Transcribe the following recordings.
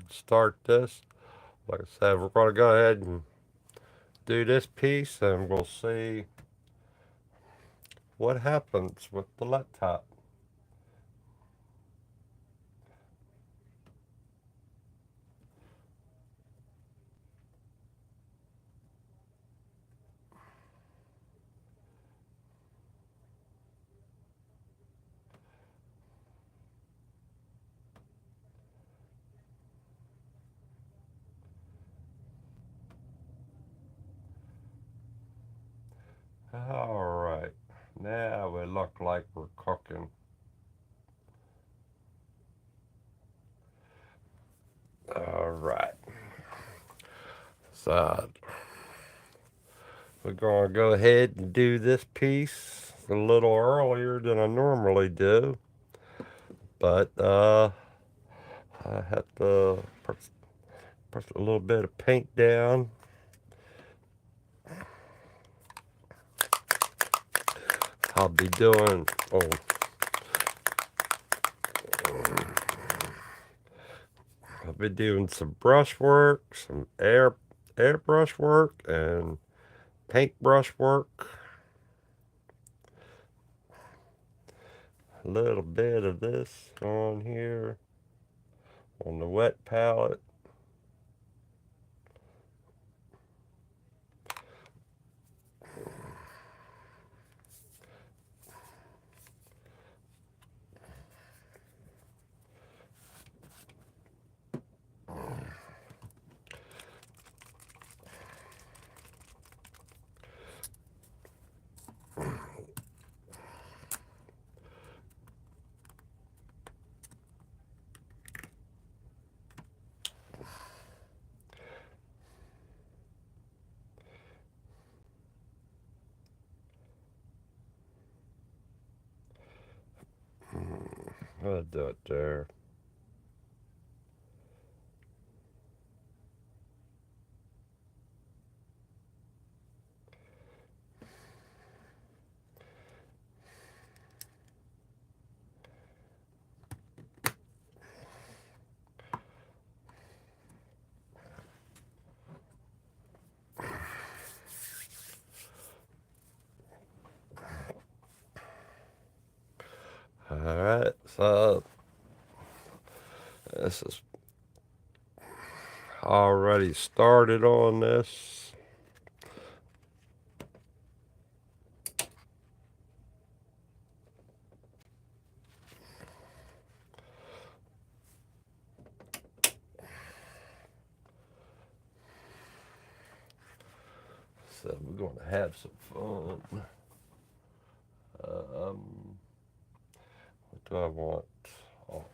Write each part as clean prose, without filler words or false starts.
Start this. Like I said, we're going to go ahead and do this piece and we'll see what happens with the laptop. Alright, now we look like we're cooking. Alright, so we're going to go ahead and do this piece a little earlier than I normally do, but I have to put a little bit of paint down. I'll be doing, I'll be doing some brush work, some airbrush work, and paintbrush work. A little bit of this on here on the wet palette. I'll do it there. Alright, so this is already started on this. So we're going to have some fun. What do I want? Oh,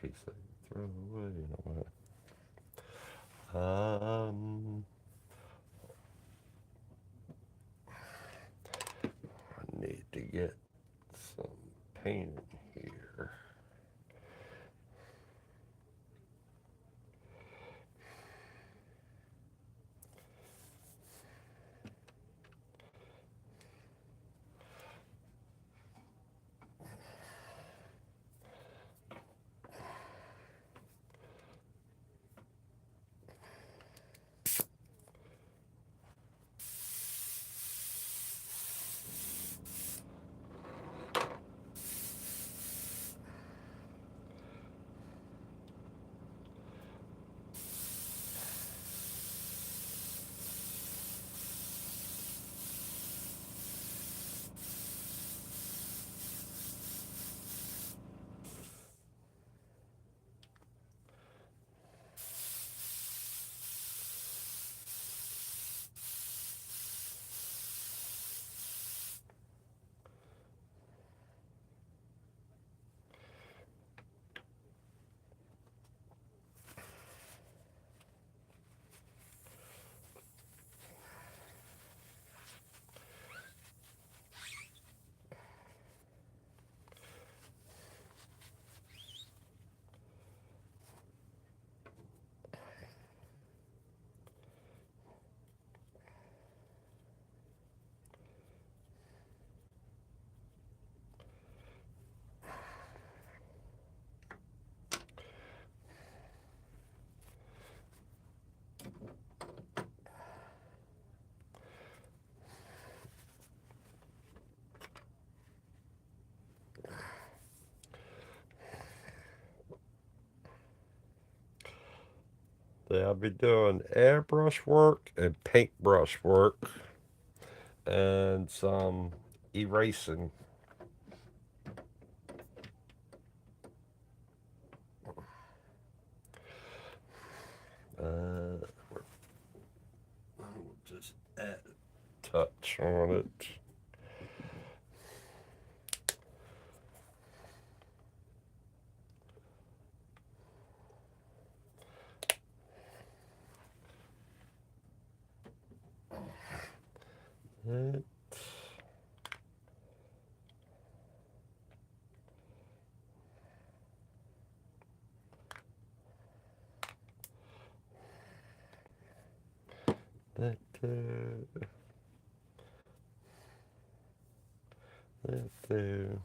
piece I throw away. You know what? I need to get some paint in here. Today I'll be doing airbrush work and paintbrush work and some erasing. We'll just add a touch on it. It that there, that there.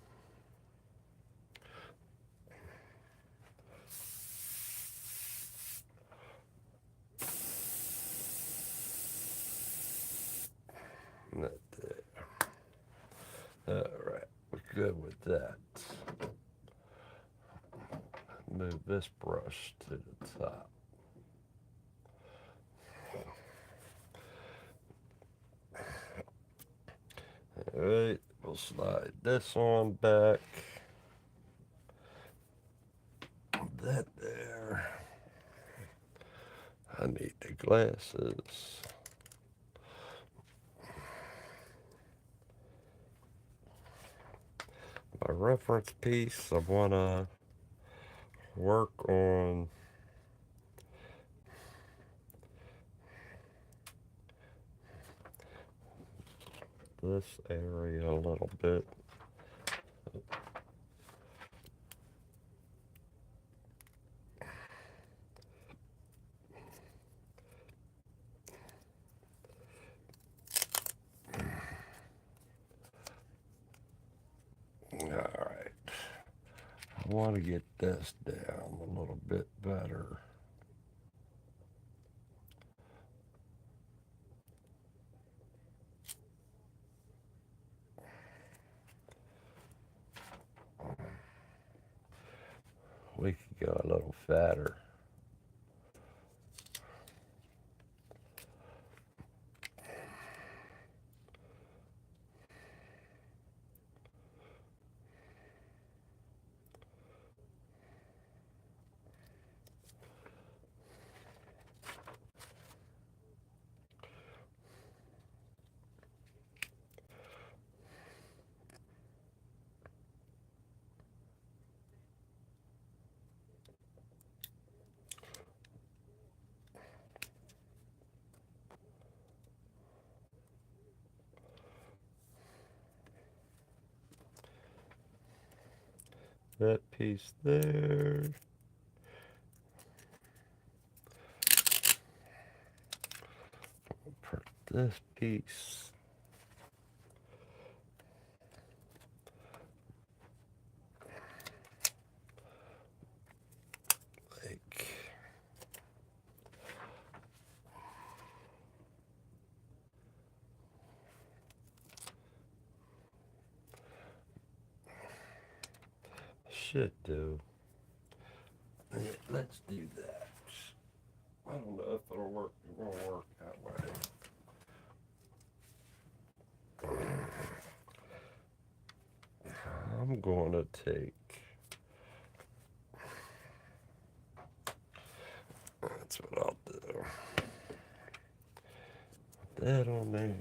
That there. Alright, we're good with that. Move this brush to the top. Alright, we'll slide this on back. That there. I need the glasses. My reference piece, I want to work on this area a little bit. Alright. I want to get this down a little bit better. We could go a little fatter. That piece there. Put this piece. Like should do. Yeah, let's do that. I don't know if it'll work. It won't work that way. I'm going to take. That's what I'll do. Put that on there.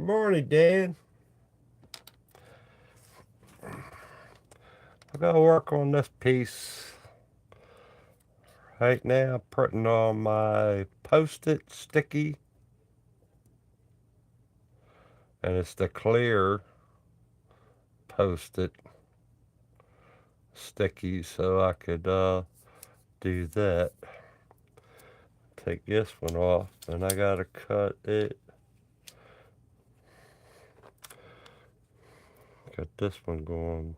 Morning, Dan. I gotta work on this piece right now. Putting on my post-it sticky, and it's the clear post-it sticky, so I could do that. Take this one off, and I gotta cut it. Got this one going,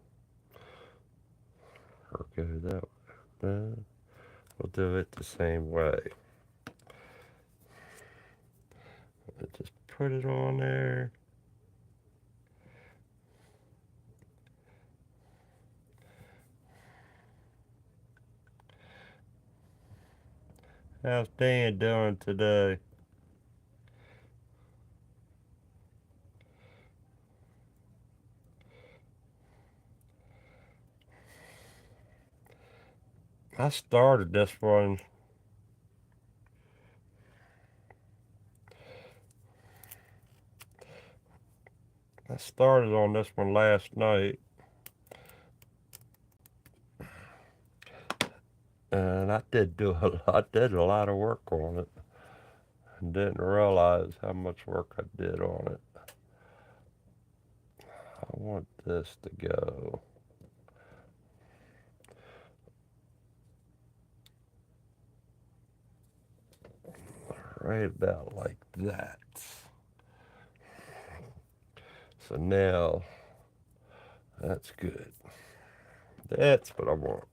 or go that way. We'll do it the same way. Just put it on there. How's Dan doing today? I started this one. I started on this one last night, and I did a lot of work on it, and didn't realize how much work I did on it. I want this to go right about like that. So now that's good. That's what I want.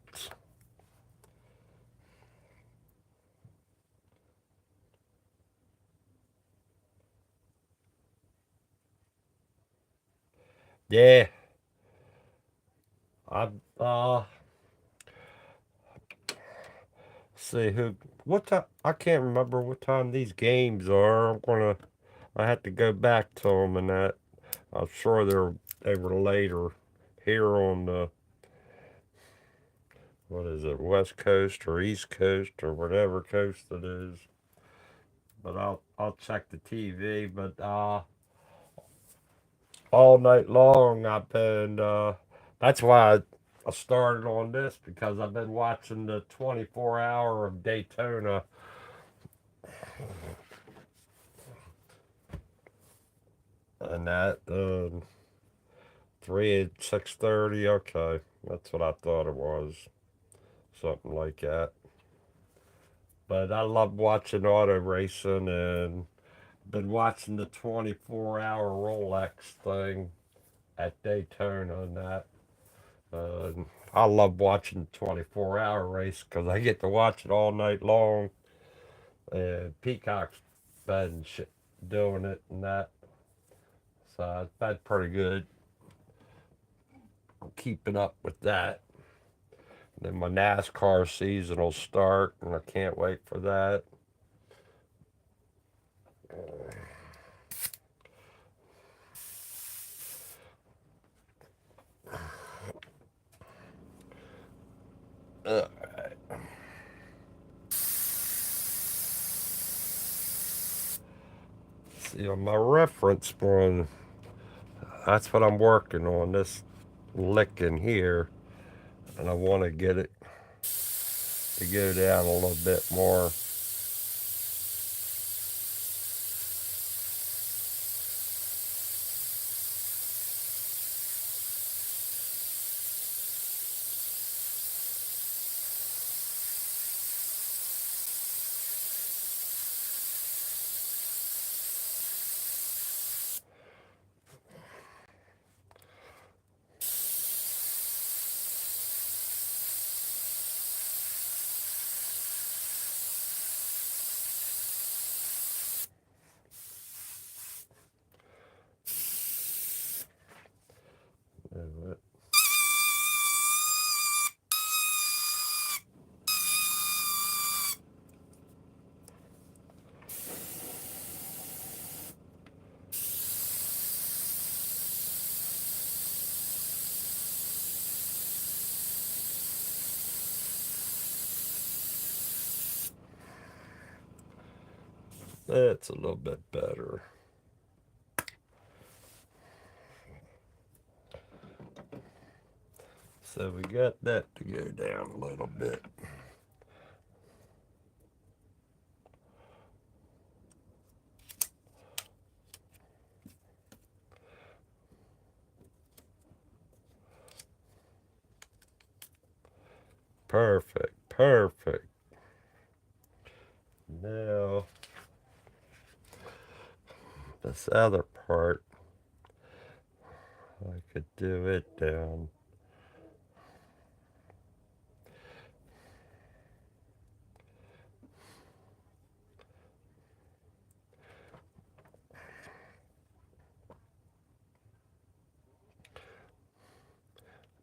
Yeah, I see who. What time? I can't remember what time these games are. I have to go back to them and that. I'm sure they were later here on the, what is it, West Coast or East Coast or whatever coast it is. But I'll check the TV. But all night long I've been. That's why I started on this, because I've been watching the 24-hour of Daytona, and that 6:30. Okay, that's what I thought it was, something like that. But I love watching auto racing, and been watching the 24-hour Rolex thing at Daytona and that. Uh, I love watching the 24-hour race because I get to watch it all night long. And Peacock's been doing it and that. So it's been pretty good keeping up with that. Then my NASCAR season will start, and I can't wait for that. Uh, see, on my reference one, that's what I'm working on, this lick in here, and I want to get it to go down a little bit more. That's a little bit better. So we got that to go down a little bit. Perfect, perfect. Now, this other part, I could do it down.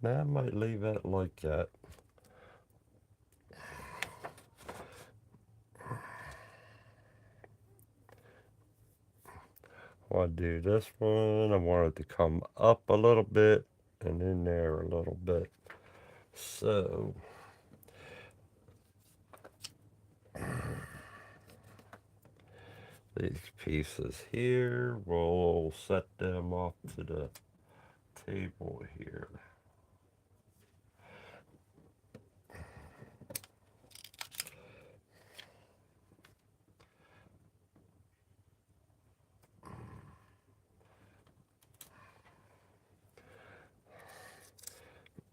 Now I might leave it like that. I want to do this one. I want it to come up a little bit and in there a little bit. So these pieces here, we'll set them off to the table here.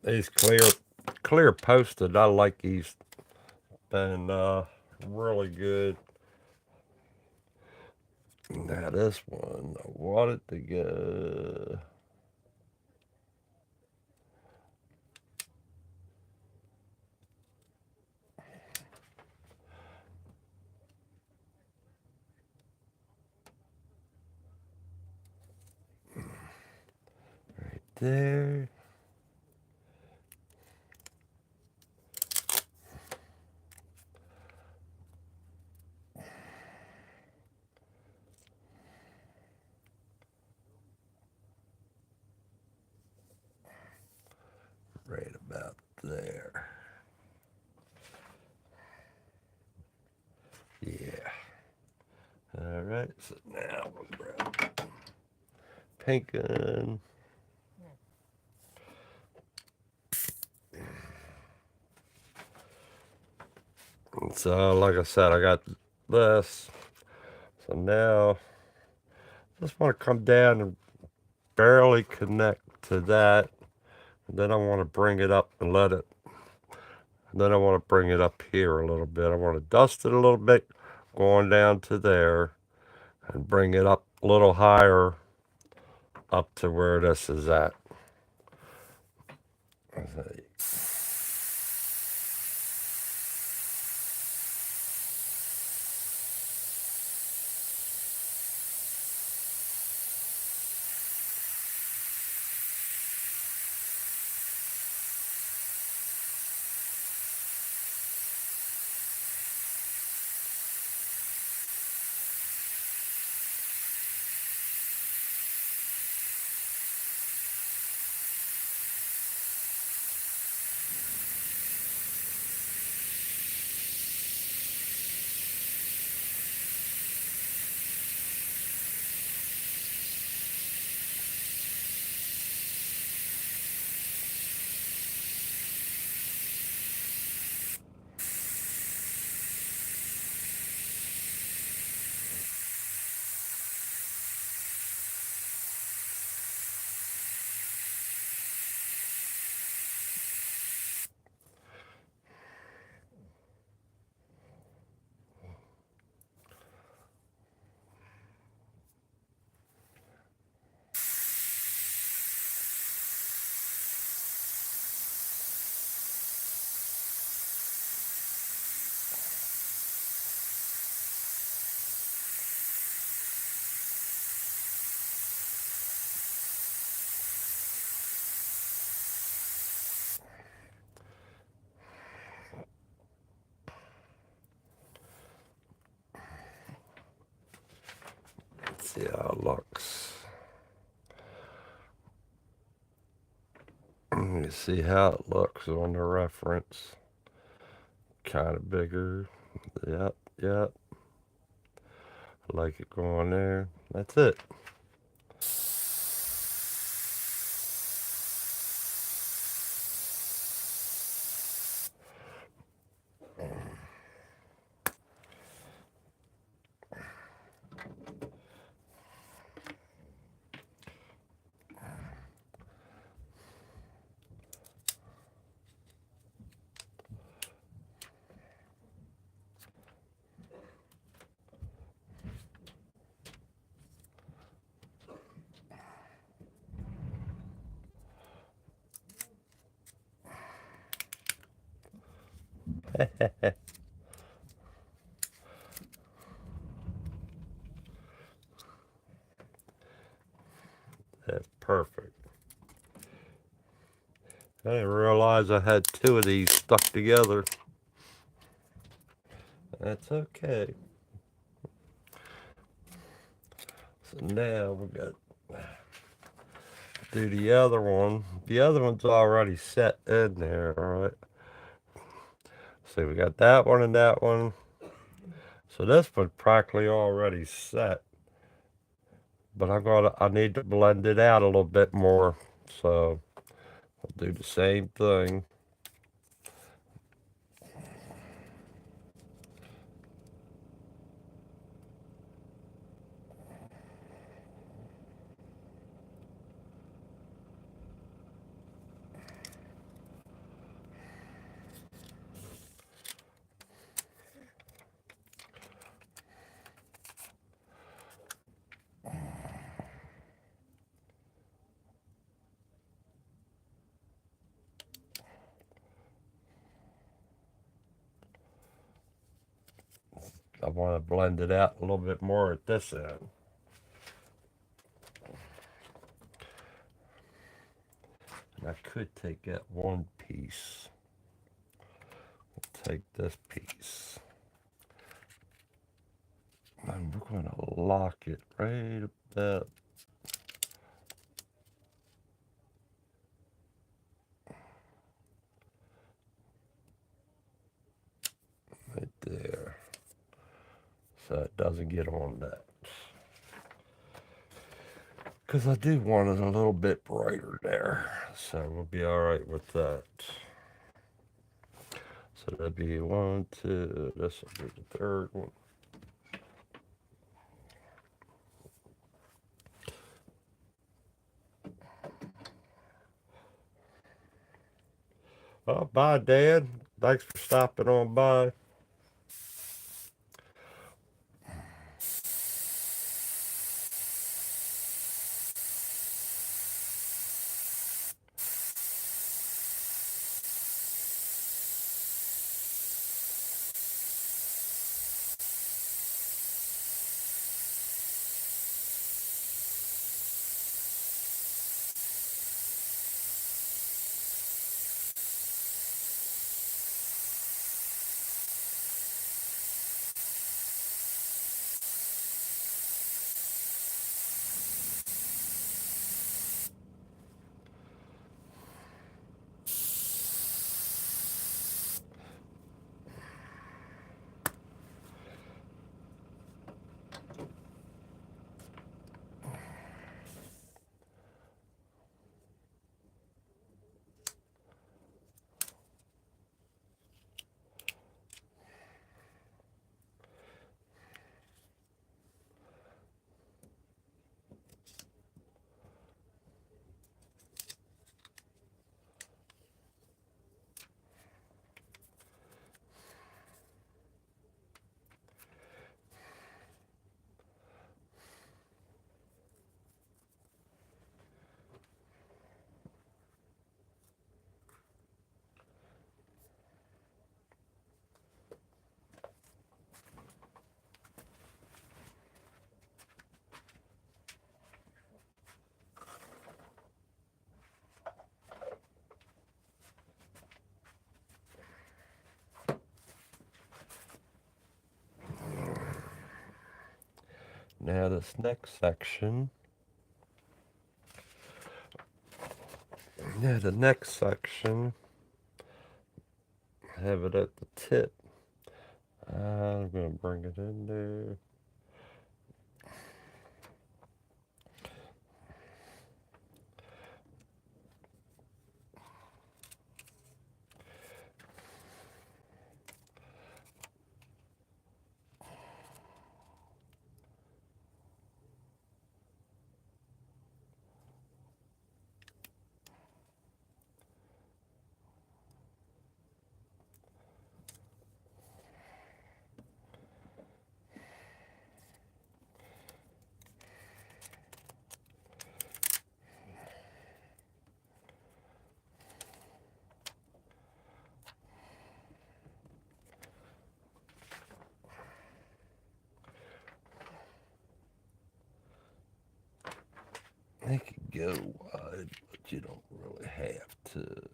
These clear posted, I like these. Been really good. Now this one, I want it to go. Right there. Right about there. Yeah. All right. So now we'll grab pink one. So like I said, I got this. So now I just want to come down and barely connect to that. And then I want to bring it up and let it. And then I want to bring it up here a little bit. I want to dust it a little bit, going down to there, and bring it up a little higher up to where this is at. Let's see how it looks. You see how it looks on the reference. Kind of bigger. Yep, yep. I like it going there. That's it. That's perfect. I didn't realize I had two of these stuck together. That's okay. So now we got to do the other one. The other one's already set in there, all right? So we got that one and that one. So this one's practically already set, but I need to blend it out a little bit more. So I'll do the same thing. I want to blend it out a little bit more at this end. And I could take that one piece, take this piece, and we're going to lock it right about right there, so it doesn't get on that. Because I do want it a little bit brighter there, so we'll be all right with that. So that'd be one, two, this will be the third one. Oh, bye, Dad. Thanks for stopping on by. Now this next section. Now the next section. Have it at the tip. I'm gonna bring it in there. go wide, but you don't really have to.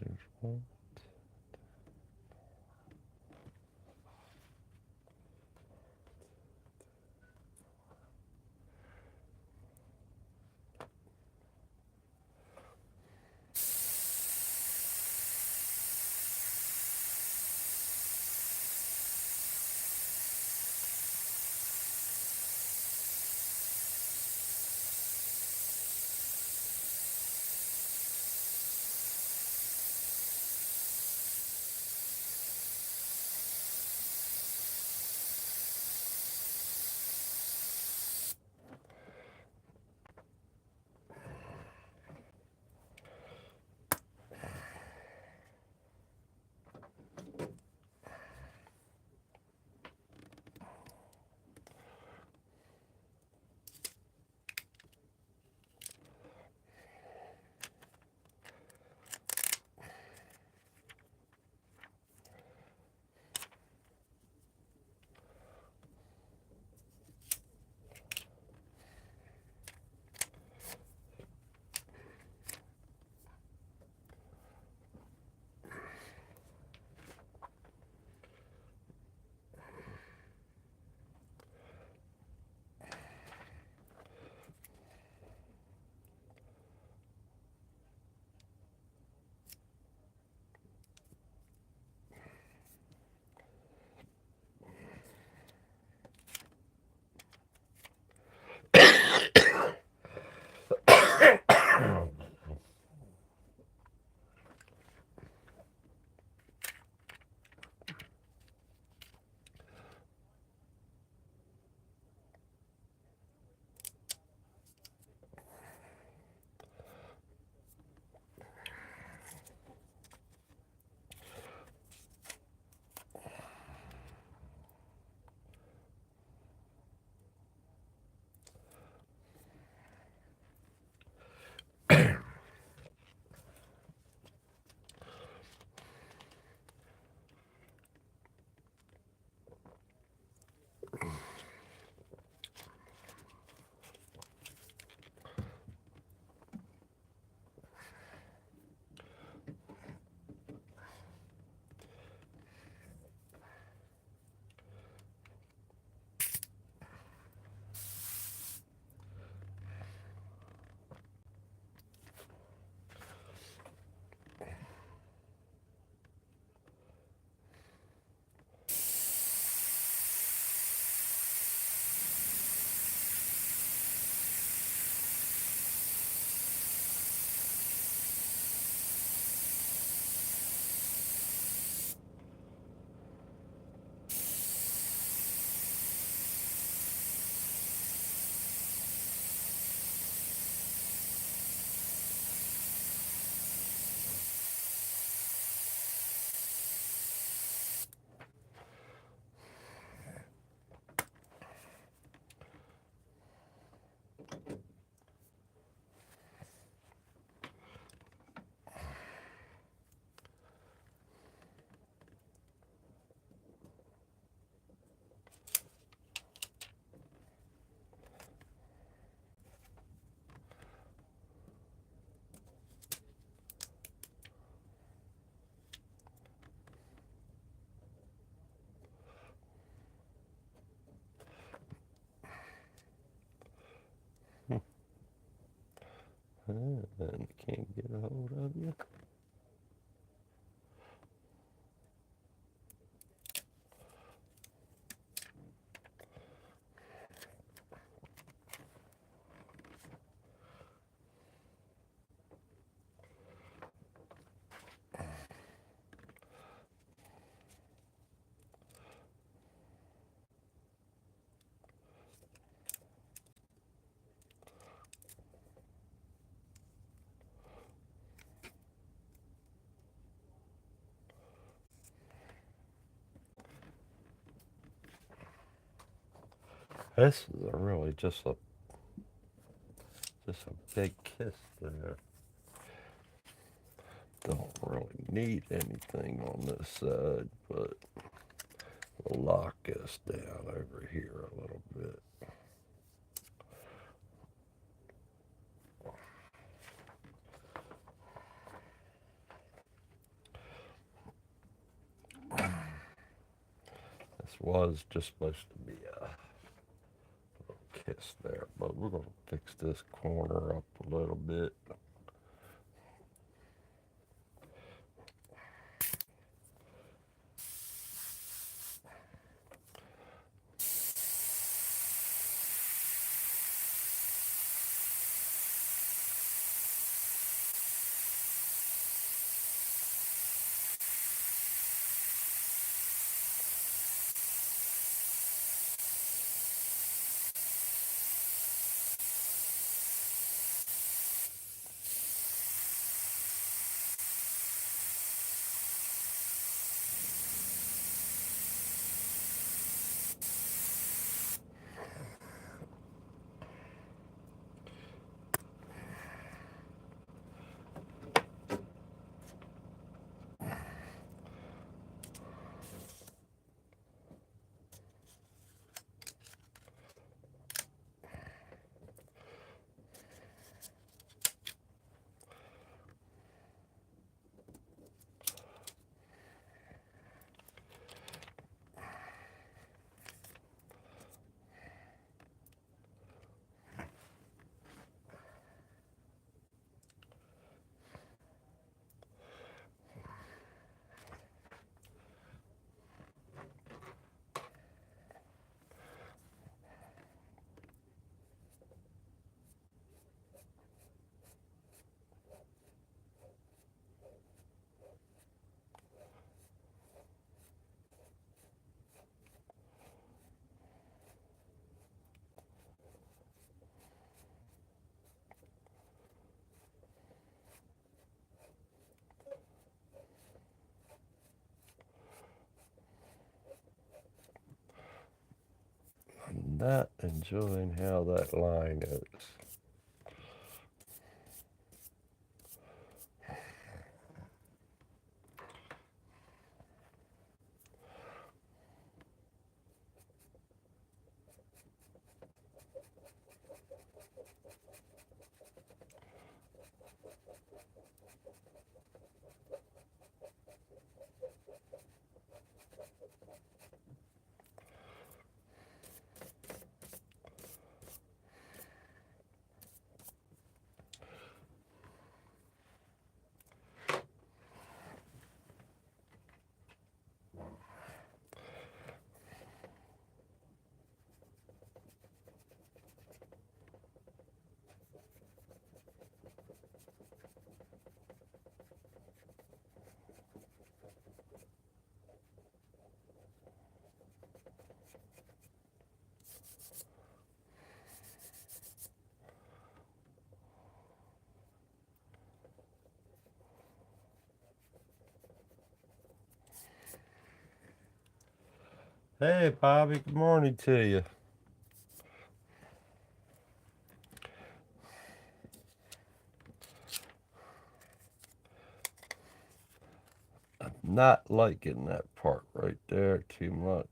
There's one. And can't get a hold of you. This is really just a big kiss there. Don't really need anything on this side, but we'll lock this down over here a little bit. This was just supposed to be a little kiss there, but we're going to fix this corner up a little bit. I'm not enjoying how that line is. Hey, Bobby, good morning to you. I'm not liking that part right there too much.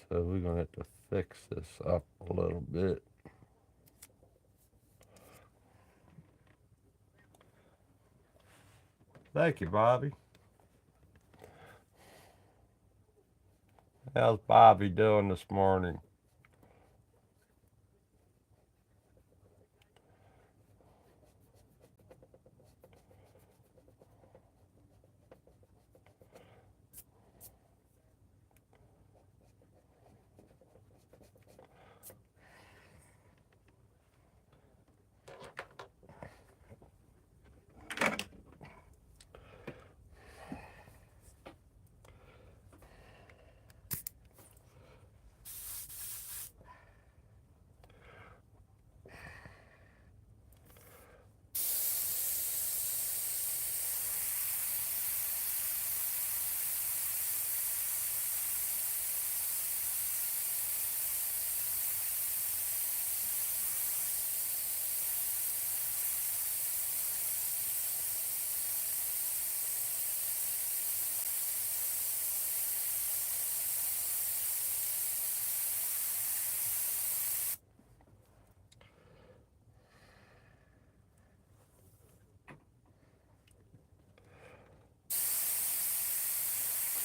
So we're going to have to fix this up a little bit. Thank you, Bobby. How's Bobby doing this morning?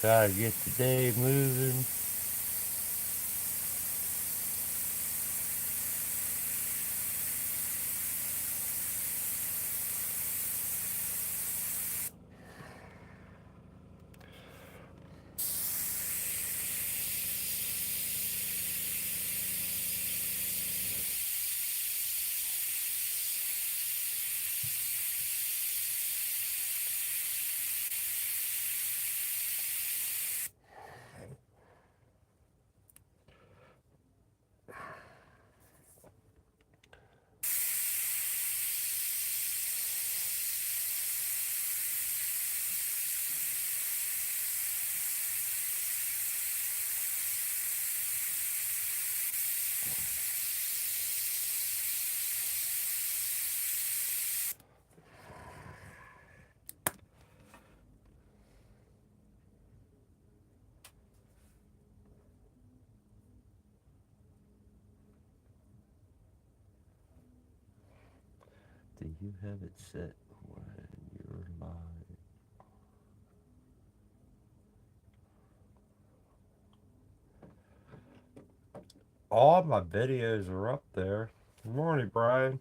Try to get the day moving. Do you have it set when you're live? All my videos are up there. Good morning, Brian.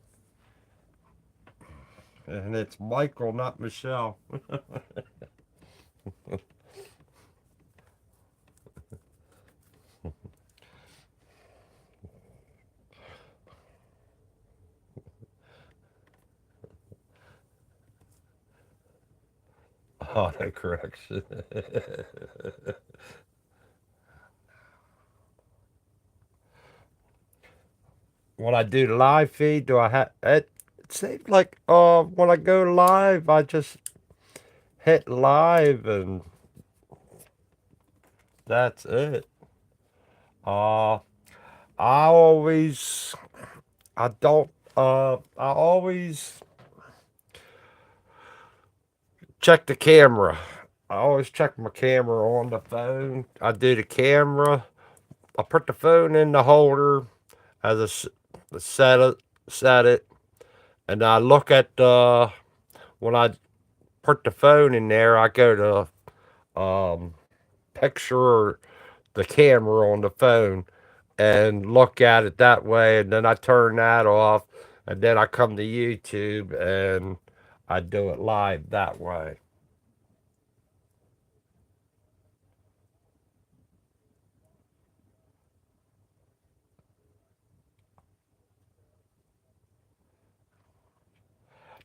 And it's Michael, not Michelle. Auto correction. When I do the live feed, do I have it? It seems like when I go live, I just hit live and that's it. Uh, I always, I don't, I always check the camera. I always check my camera on the phone. I do the camera. I put the phone in the holder as set it, set it, and I look at when I put the phone in there. I go to picture the camera on the phone and look at it that way, and then I turn that off, and then I come to YouTube and I do it live that way.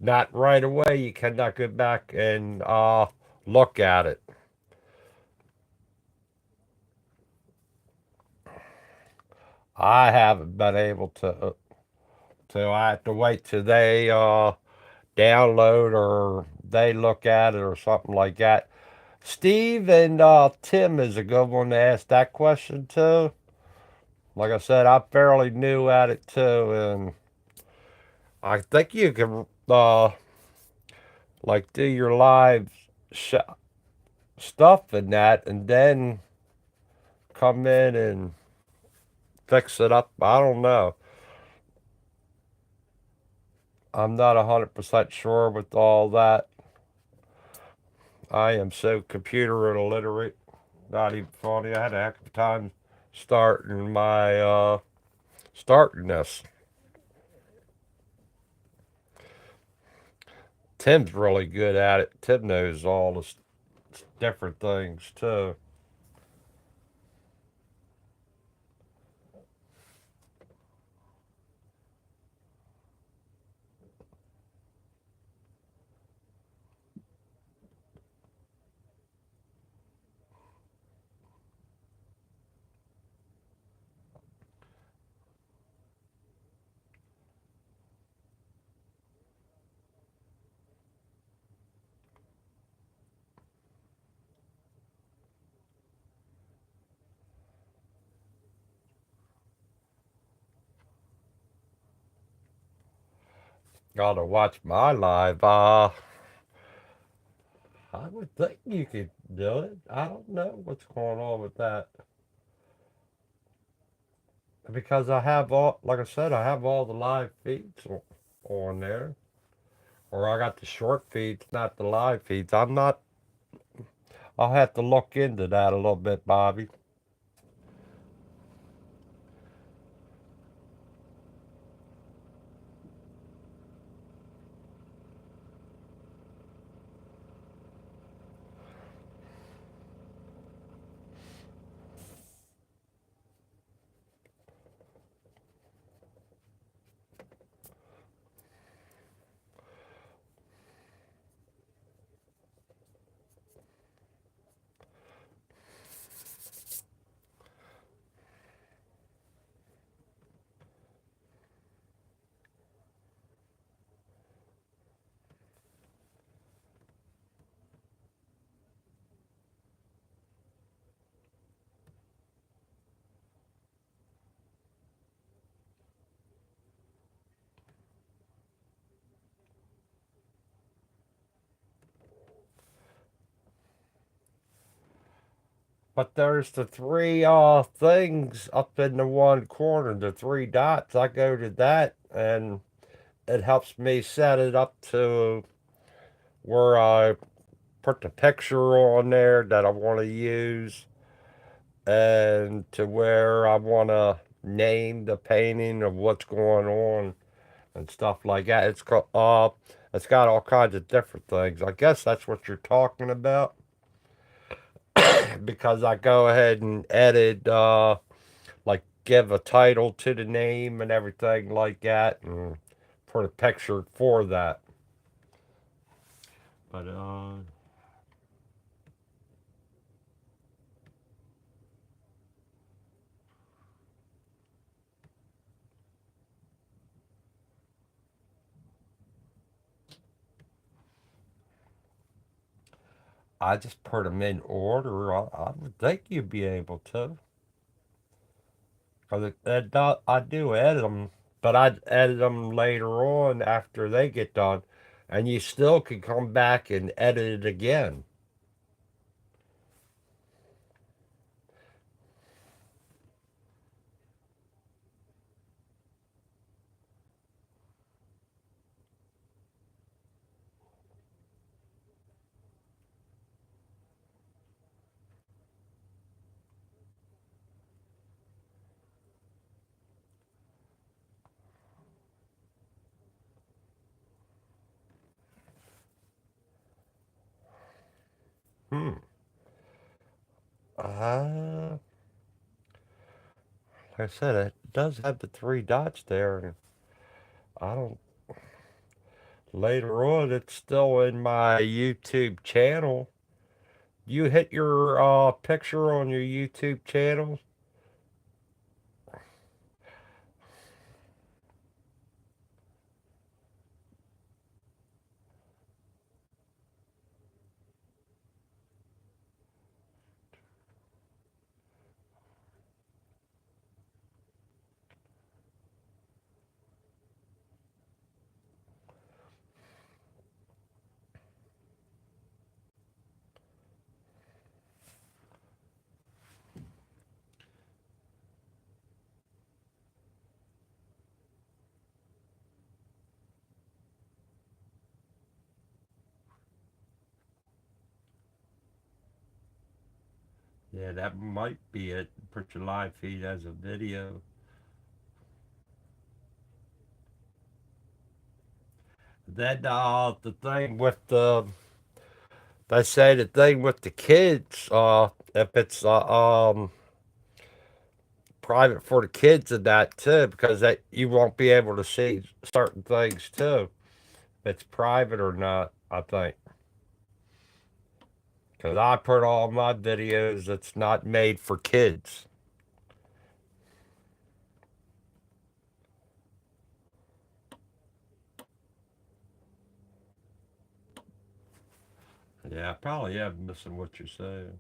Not right away. You cannot go back and look at it. I haven't been able to. So I have to wait till they download or they look at it or something like that. Steve and Tim is a good one to ask that question to. Like I said, I'm fairly new at it too, and I think you can like do your live sh- stuff and that, and then come in and fix it up. I don't know. I'm not 100% sure with all that. I am so computer illiterate. Not even funny. I had a heck of a time starting this. Tim's really good at it. Tim knows all the different things too. Gotta watch my live. I would think you could do it. I don't know what's going on with that because I have all, like I said, I have all the live feeds on there, or I got the short feeds, not the live feeds. I'll have to look into that a little bit, Bobby. But there's the three things up in the one corner, the three dots. I go to that and it helps me set it up to where I put the picture on there that I want to use and to where I want to name the painting of what's going on and stuff like that. It's got all kinds of different things. I guess that's what you're talking about because I go ahead and edit, like give a title to the name and everything like that, and put a picture for that. But I just put them in order. I would think you'd be able to, because I do edit them, but I edit them later on after they get done, and you still can come back and edit it again. Hmm. Uh, like I said, it does have the three dots there, and I don't. Later on, it's still in my YouTube channel. You hit your picture on your YouTube channel. Yeah, that might be it. Put your live feed as a video. Then the thing with the, they say the thing with the kids, if it's private for the kids and that too, because that you won't be able to see certain things too. If it's private or not, I think. Because I put all my videos that's not made for kids. Yeah, I probably am missing what you're saying.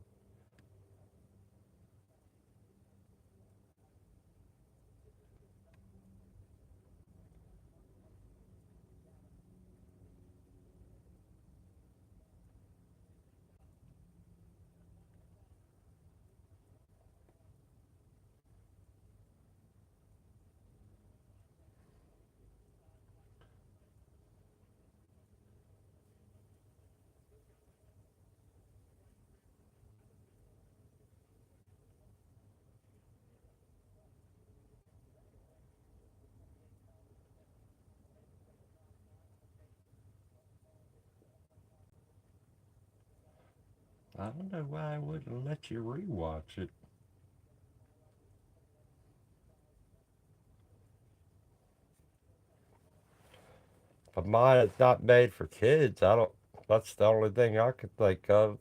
I don't know why I wouldn't let you rewatch it. But mine is not made for kids. I don't. That's the only thing I could think of.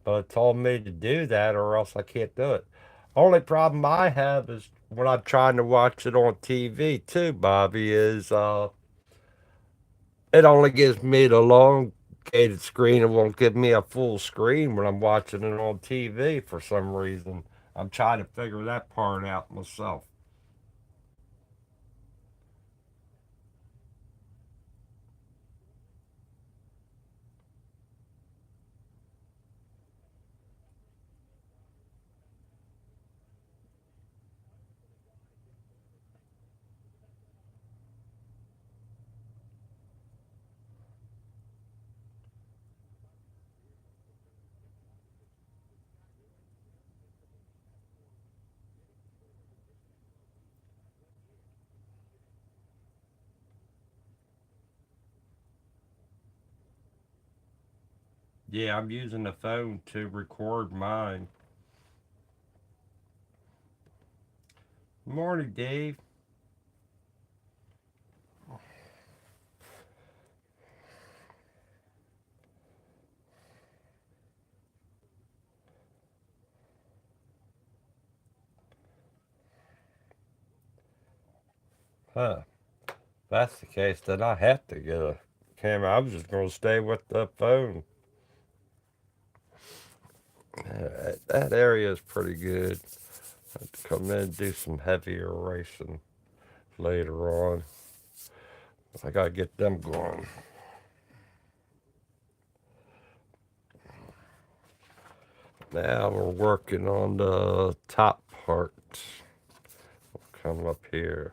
But it told me to do that, or else I can't do it. Only problem I have is when I'm trying to watch it on TV too, Bobby. Is it only gives me the elongated screen. It won't give me a full screen when I'm watching it on TV for some reason. I'm trying to figure that part out myself. Yeah, I'm using the phone to record mine. Morning, Dave. Huh. If that's the case, then I have to get a camera. I was just going to stay with the phone. That area is pretty good. I have to come in and do some heavier racing later on. I got to get them going. Now we're working on the top part. Come up here.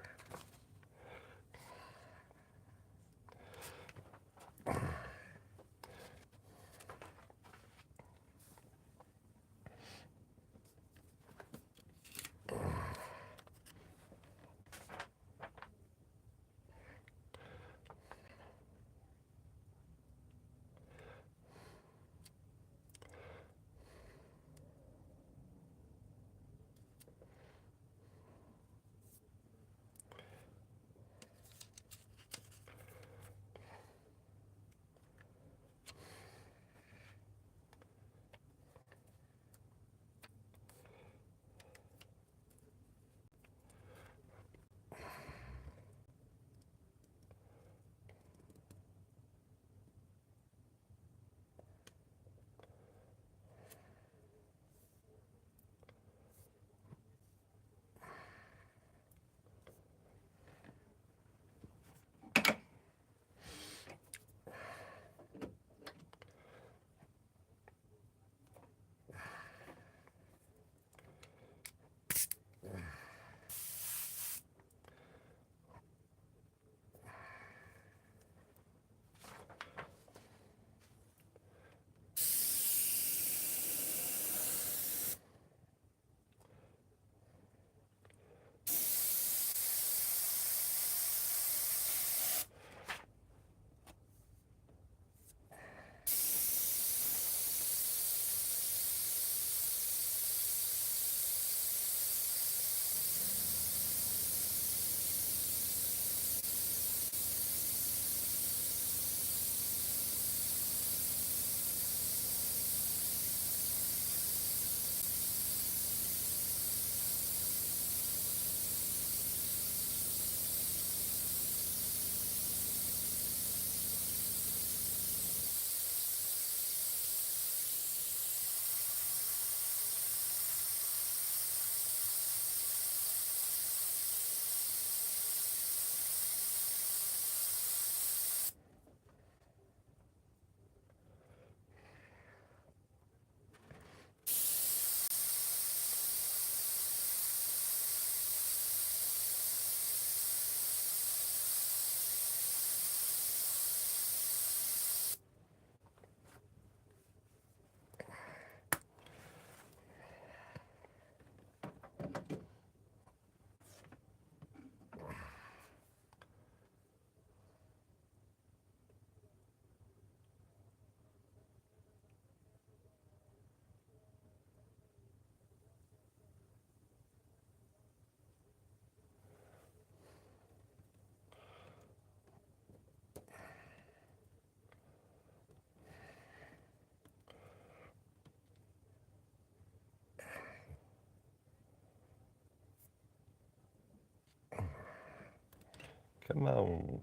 Come on.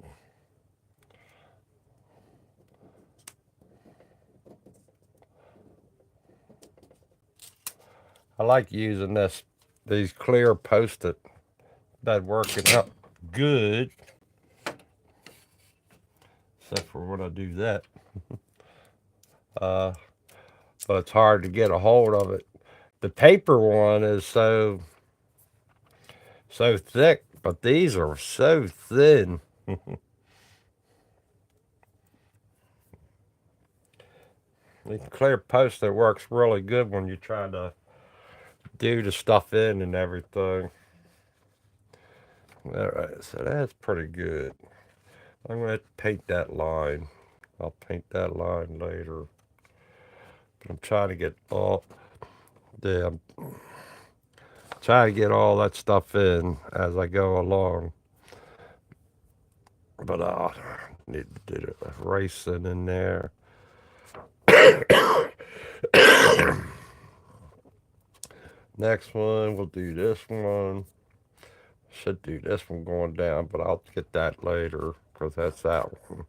I like using these clear post-it. That working out good, except for when I do that. Uh, but it's hard to get a hold of it. The paper one is so thick, but these are so thin. The clear post-it works really good when you're trying to do the stuff in and everything. All right, so that's pretty good. I'm going to paint that line. I'll paint that line later. But I'm trying to get all I'm trying to get all that stuff in as I go along. But I need to do the erasing in there. Next one, we'll do this one. Should do this one going down, but I'll get that later because that's that one.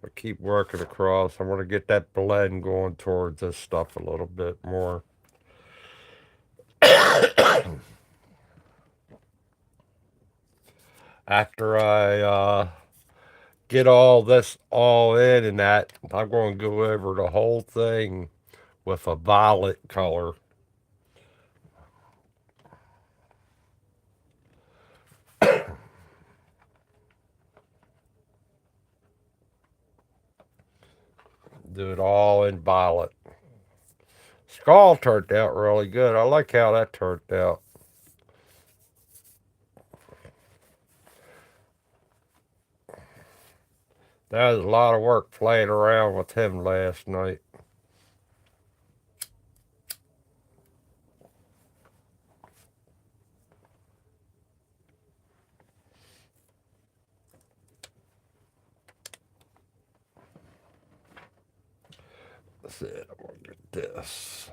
I keep working across. I want to get that blend going towards this stuff a little bit more. After I get all this all in and that, I'm going to go over the whole thing with a violet color. Do it all in violet. Skull turned out really good. I like how that turned out. That was a lot of work playing around with him last night. That's it. I'm going to get this.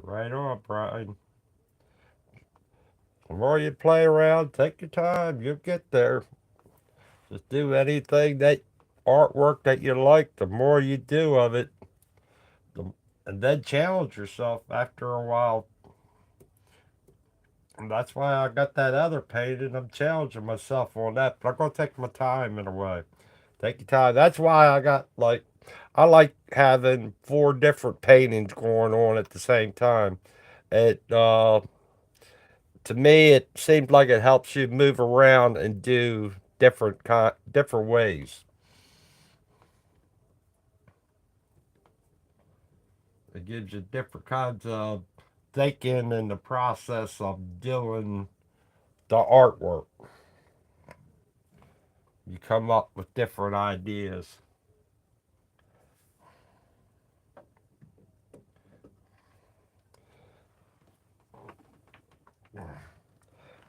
Right on, Brian. The more you play around, take your time. You'll get there. Just do anything that artwork that you like. The more you do of it, and then challenge yourself after a while. And that's why I got that other painted. I'm challenging myself on that, but I'm gonna take my time in a way. Take your time. That's why I like having four different paintings going on at the same time. It to me it seems like it helps you move around and do different ways. It gives you different kinds of thinking in the process of doing the artwork. You come up with different ideas.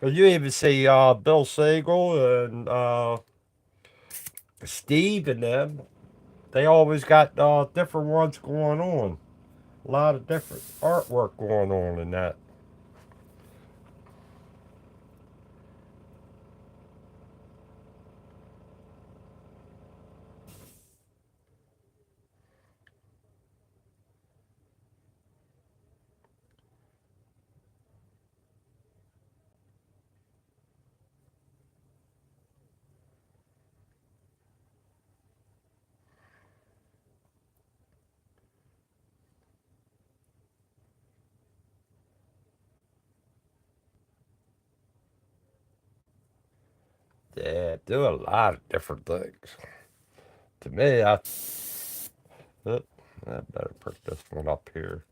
But you even see Bill Siegel and Steve and them. They always got different ones going on. A lot of different artwork going on in that. Yeah, do a lot of different things. To me, oh, I better put this one up here.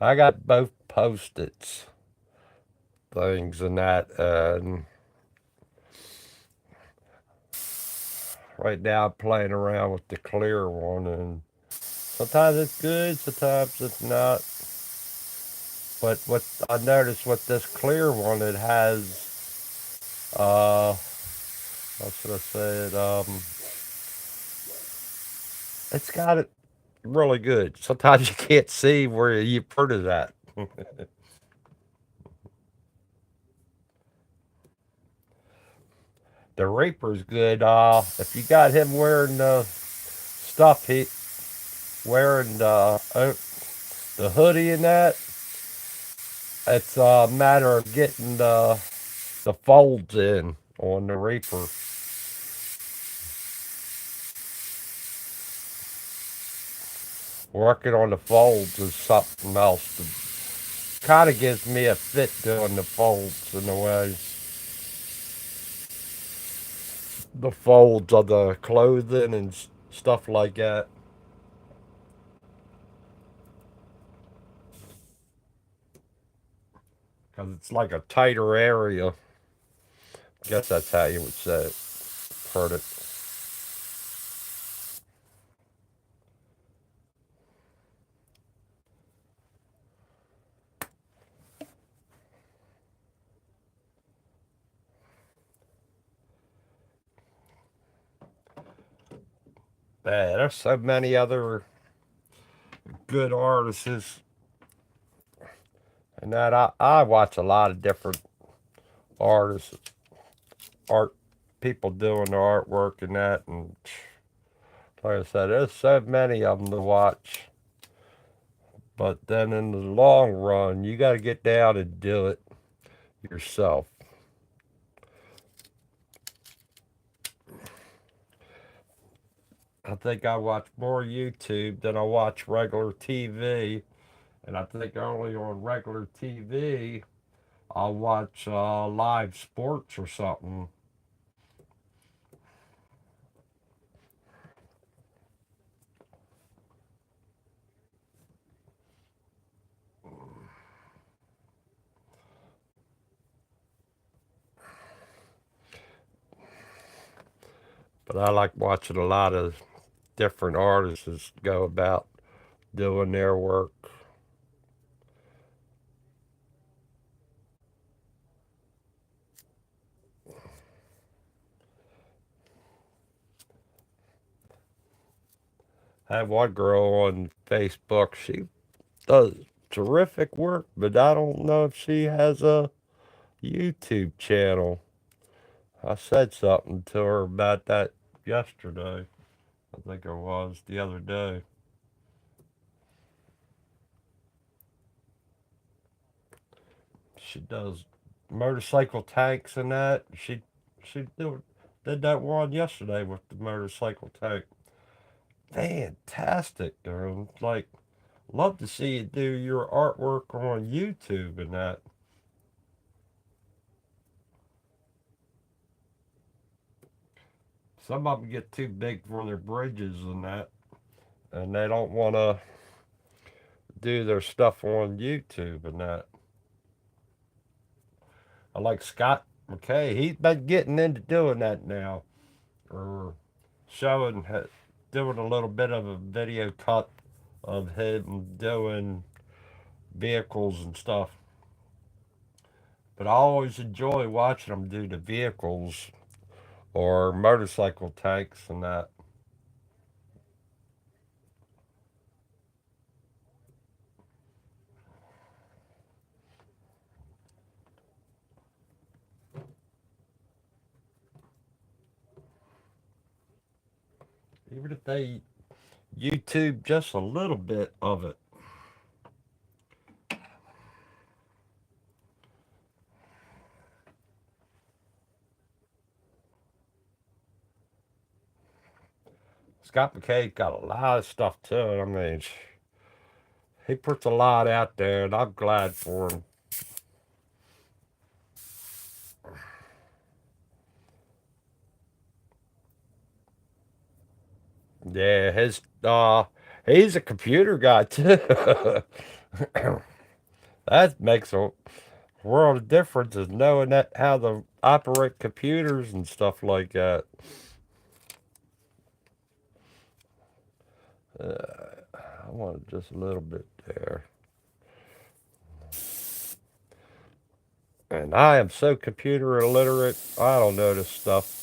I got both post-its things and that, and right now I'm playing around with the clear one, and sometimes it's good, sometimes it's not. But what I noticed with this clear one, it has, how should I say it? It's got it really good. Sometimes you can't see where you put it at. The Reaper's good. If you got him wearing the stuff, he wearing the hoodie and that, it's a matter of getting the folds in on the Reaper. Working on the folds is something else. Kind of gives me a fit doing the folds in a way. The folds of the clothing and stuff like that. Because it's like a tighter area. I guess that's how you would say it. Heard it. Man, there's so many other good artists and that I watch a lot of different artists, art people doing their artwork and that, and like I said, there's so many of them to watch. But then in the long run, you got to get down and do it yourself. I think I watch more YouTube than I watch regular TV, and I think only on regular TV I'll watch live sports or something. But I like watching a lot of different artists go about doing their work. I have one girl on Facebook. She does terrific work, but I don't know if she has a YouTube channel. I said something to her about that yesterday. I think it was the other day. She does motorcycle tanks and that. Did that one yesterday with the motorcycle tank. Fantastic, girl. Like, love to see you do your artwork on YouTube and that. Some of them get too big for their bridges and that, and they don't want to do their stuff on YouTube and that. I like Scott McKay. He's been getting into doing that now, or showing, doing a little bit of a video cut of him doing vehicles and stuff. But I always enjoy watching him do the vehicles or motorcycle tanks and that. Even if they YouTube just a little bit of it. Scott McKay got a lot of stuff to it. I mean, He puts a lot out there, and I'm glad for him. Yeah, he's a computer guy too. That makes a world of difference is knowing that how to operate computers and stuff like that. I want just a little bit there. And I am so computer illiterate, I don't know this stuff.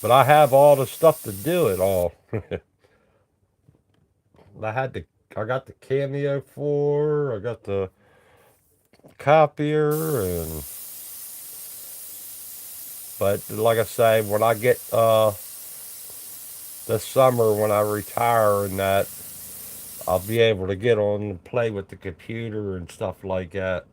But I have all the stuff to do it all. I had the I got the Cameo 4, I got the copier, and but like I say, when I get this summer when I retire and that, I'll be able to get on and play with the computer and stuff like that.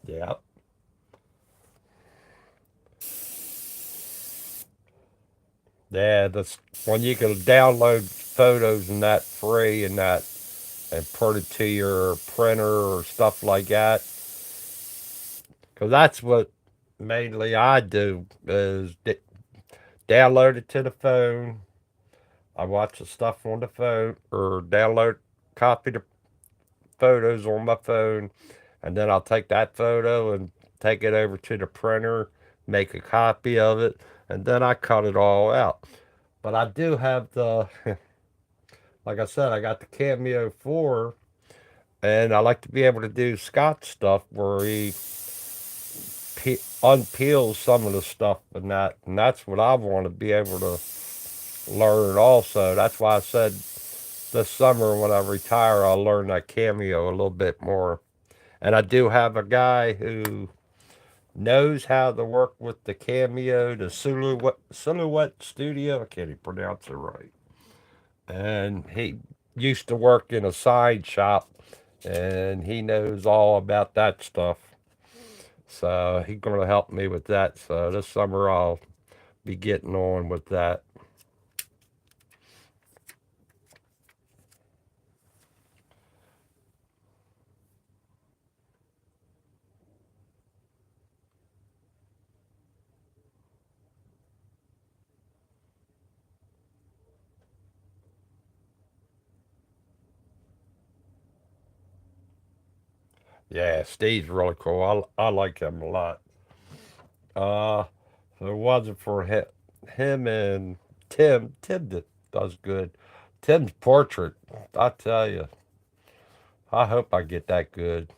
Yeah. Yeah, that's when you can download photos and that free and that and put it to your printer or stuff like that. Because that's what mainly I do is download it to the phone. I watch the stuff on the phone or download, copy the photos on my phone, and then I'll take that photo and take it over to the printer, make a copy of it, and then I cut it all out. But I do have the, like I said, I got the Cameo 4, and I like to be able to do Scott's stuff where he unpeels some of the stuff and that's what I want to be able to learn also. That's why I said this summer when I retire, I'll learn that Cameo a little bit more. And I do have a guy who knows how to work with the Cameo, the Silhouette Studio. I can't even pronounce it right. And he used to work in a sign shop, and he knows all about that stuff. So he's going to help me with that. So this summer I'll be getting on with that. Yeah, Steve's really cool. I like him a lot. Uh, if it wasn't for him and Tim does good. Tim's portrait, I tell you, I hope I get that good.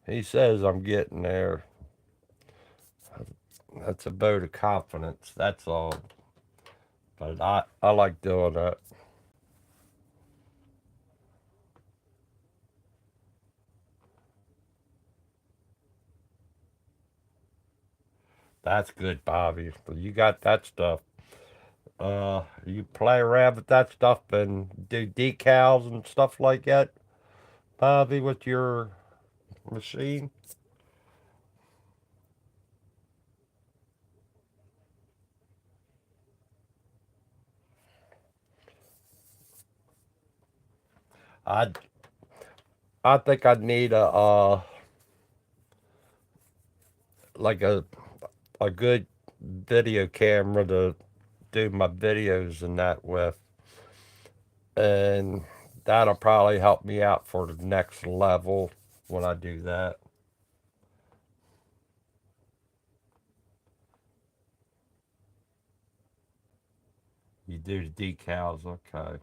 He says I'm getting there. That's a vote of confidence. That's all. But I like doing that. That's good, Bobby. You got that stuff. You play around with that stuff and do decals and stuff like that, Bobby, with your machine. I I think I'd need a like a good video camera to do my videos and that with, and that'll probably help me out for the next level when I do that. You do the decals, okay.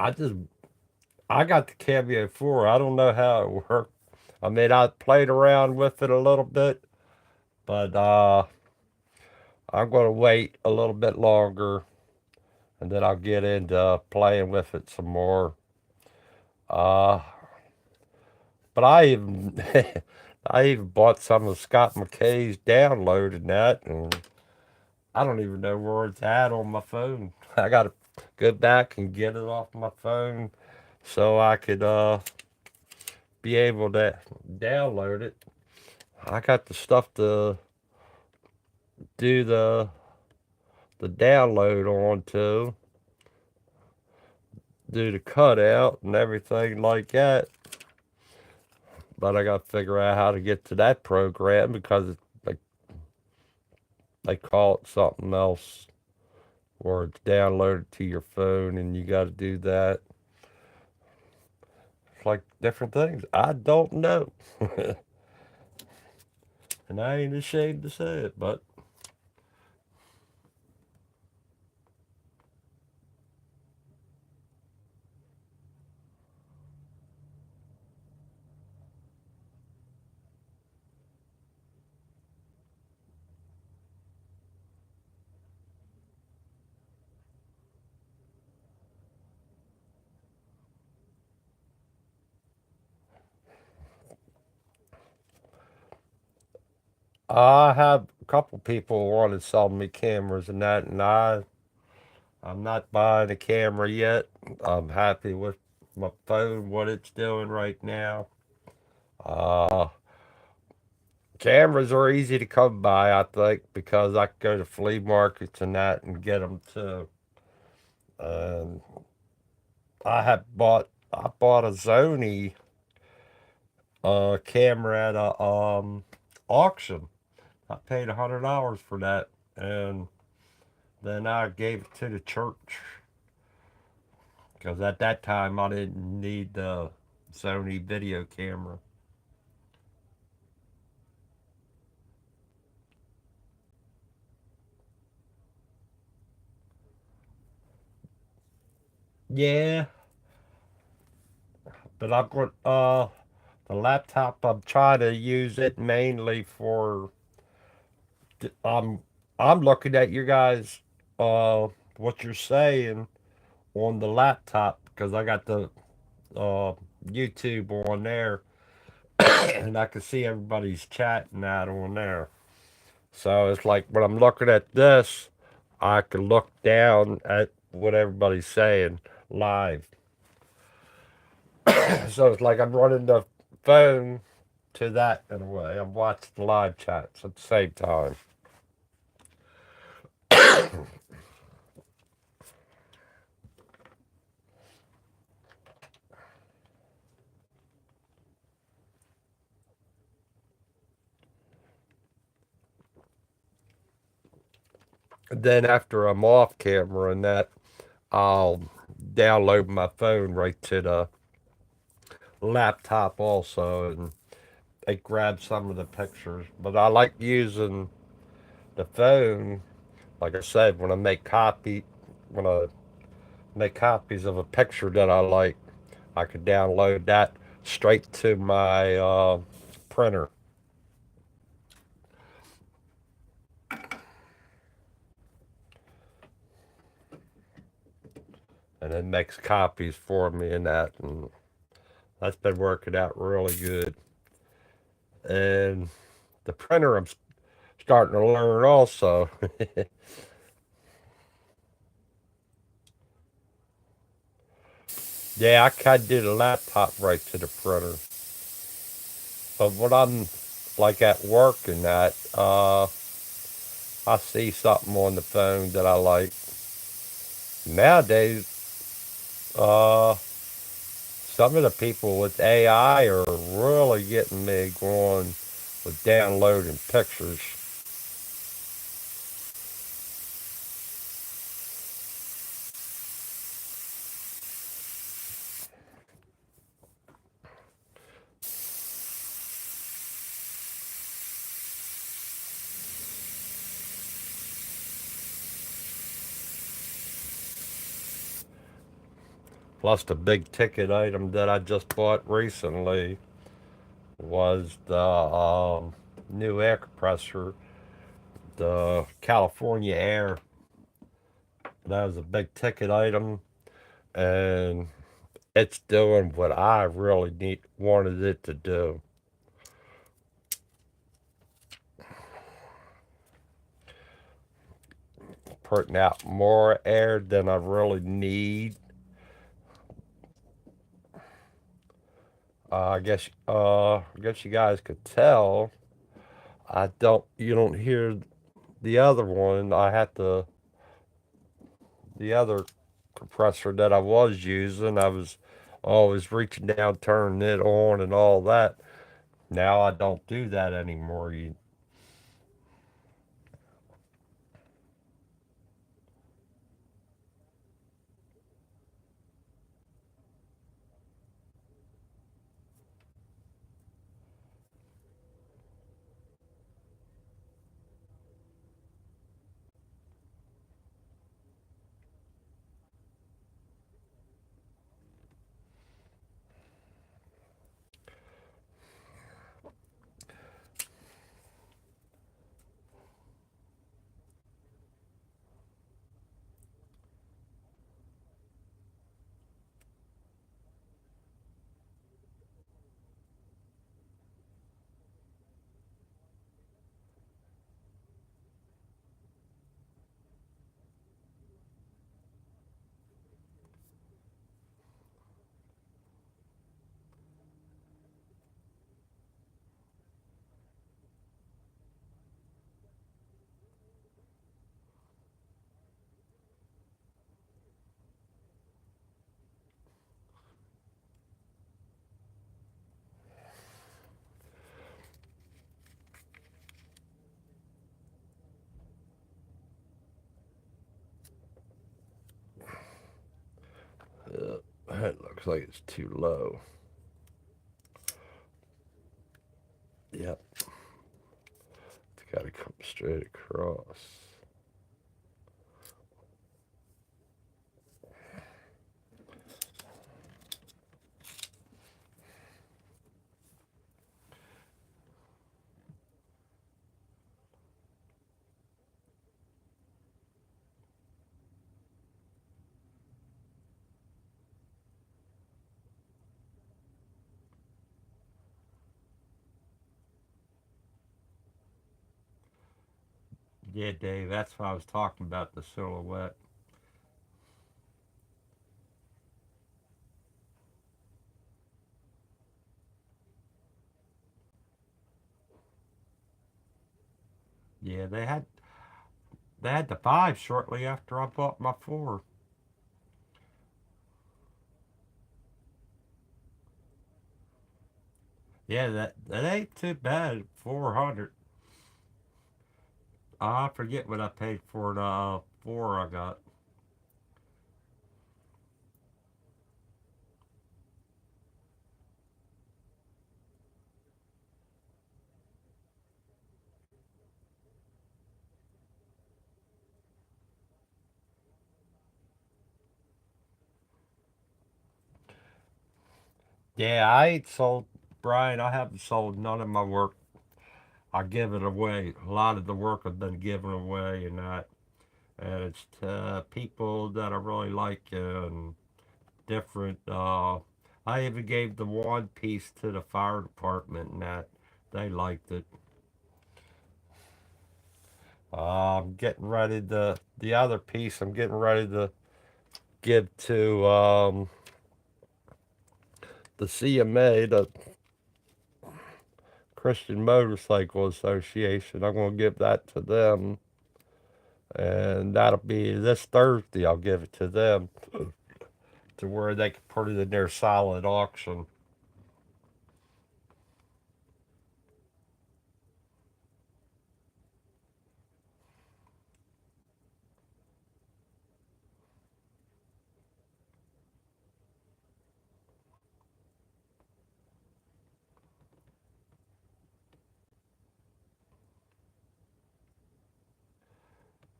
I just I got the Cameo 4. I don't know how it worked. I mean, I played around with it a little bit, but I'm gonna wait a little bit longer, and then I'll get into playing with it some more. Uh, but I even I even bought some of Scott McKay's downloaded that, and I don't even know where it's at on my phone. I gotta go back and get it off my phone so I could be able to download it. I got the stuff to do the download on to do the cutout and everything like that. But I got to figure out how to get to that program because it's like they call it something else where it's downloaded to your phone and you got to do that. It's like different things. I don't know. And I ain't ashamed to say it, but I have a couple people want to sell me cameras and that, and I'm not buying a camera yet. I'm happy with my phone, what it's doing right now. Uh, Cameras are easy to come by, I think, because I can go to flea markets and that and get them too. And I bought a Sony camera at a auction. I paid $100 for that, and then I gave it to the church because at that time I didn't need the Sony video camera. Yeah, but I've got the laptop. I'm trying to use it mainly for. I'm I'm looking at you guys. What you're saying on the laptop because I got the uh YouTube on there, and I can see everybody's chatting that on there. So it's like when I'm looking at this, I can look down at what everybody's saying live. So it's like I'm running the phone to that in a way. I'm watching the live chats at the same time. And then after I'm off camera and that, I'll download my phone right to the laptop also and it grabs some of the pictures. But I like using the phone, like I said, when I make copies of a picture that I like, I could download that straight to my printer, and it makes copies for me and that, and that's been working out really good. And the printer, I'm starting to learn also. Yeah, I can do the laptop right to the printer, but when I'm like at work and that, I see something on the phone that I like. Nowadays, some of the people with AI are really getting me going with downloading pictures. Plus, the big ticket item that I just bought recently was the new air compressor, the California Air. That was a big ticket item, and it's doing what I really wanted it to do. Putting out more air than I really need. I guess you guys could tell. I don't. You don't hear the other one. The other compressor that I was using. I was always reaching down, turning it on, and all that. Now I don't do that anymore. It looks like it's too low. Yep, it's got to come straight across. Yeah, Dave, that's what I was talking about, the silhouette. Yeah, they had the five shortly after I bought my four. Yeah, that ain't too bad. 400. I forget what I paid for the four I got. Yeah, I ain't sold, Brian. I haven't sold none of my work. I give it away. A lot of the work has been given away, and it's to people that I really like and different. I even gave the one piece to the fire department, and that they liked it. I'm getting ready to the other piece. I'm getting ready to give to the CMA, the Christian Motorcycle Association. I'm going to give that to them, and that'll be this Thursday. I'll give it to them to where they can put it in their silent auction.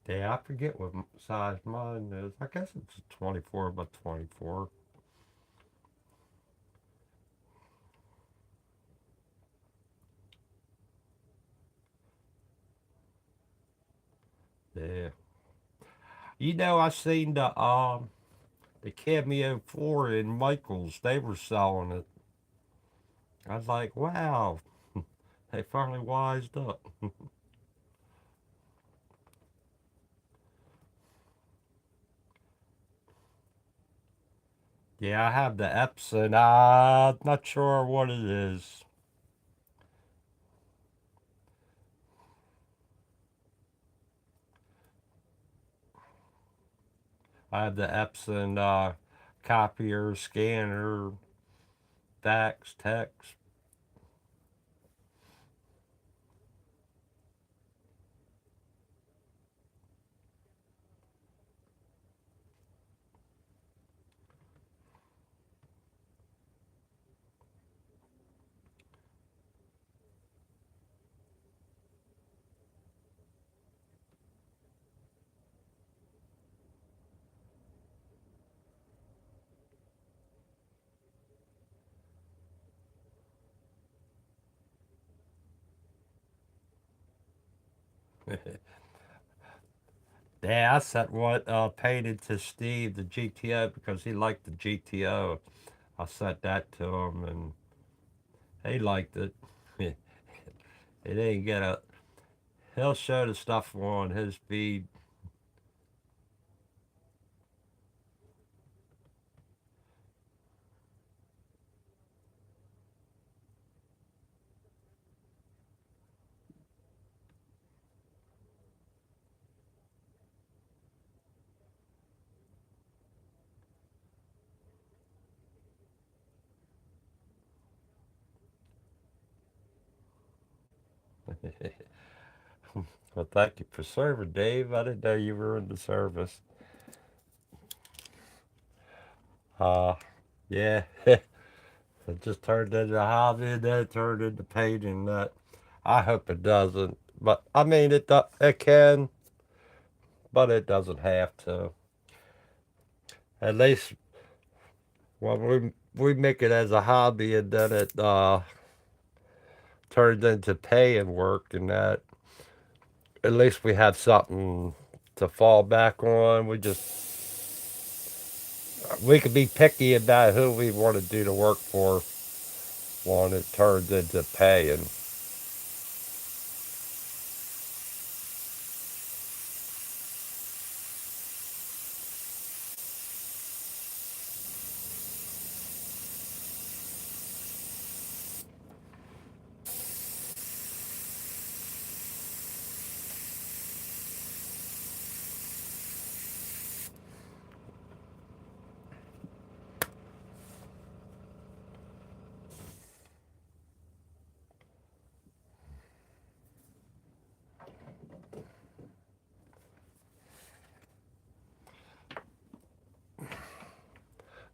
Yeah, I forget what size mine is. I guess it's a 24 by 24. Yeah. You know, I seen the Cameo 4 in Michael's. They were selling it. I was like, wow, they finally wised up. Yeah, I have the Epson. Not sure what it is. I have the Epson copier, scanner, fax, text. Yeah, I sent one painted to Steve, the GTO, because he liked the GTO. I sent that to him, and he liked it. He didn't get a. He'll show the stuff on his feed. Well, thank you for serving, Dave. I didn't know you were in the service. Uh, yeah, it just turned into a hobby, and then it turned into painting. That I hope it doesn't, but I mean it can, but it doesn't have to. At least when we make it as a hobby, and then it turns into paying work, and that at least we have something to fall back on. We could be picky about who we want to do the work for when it turns into paying.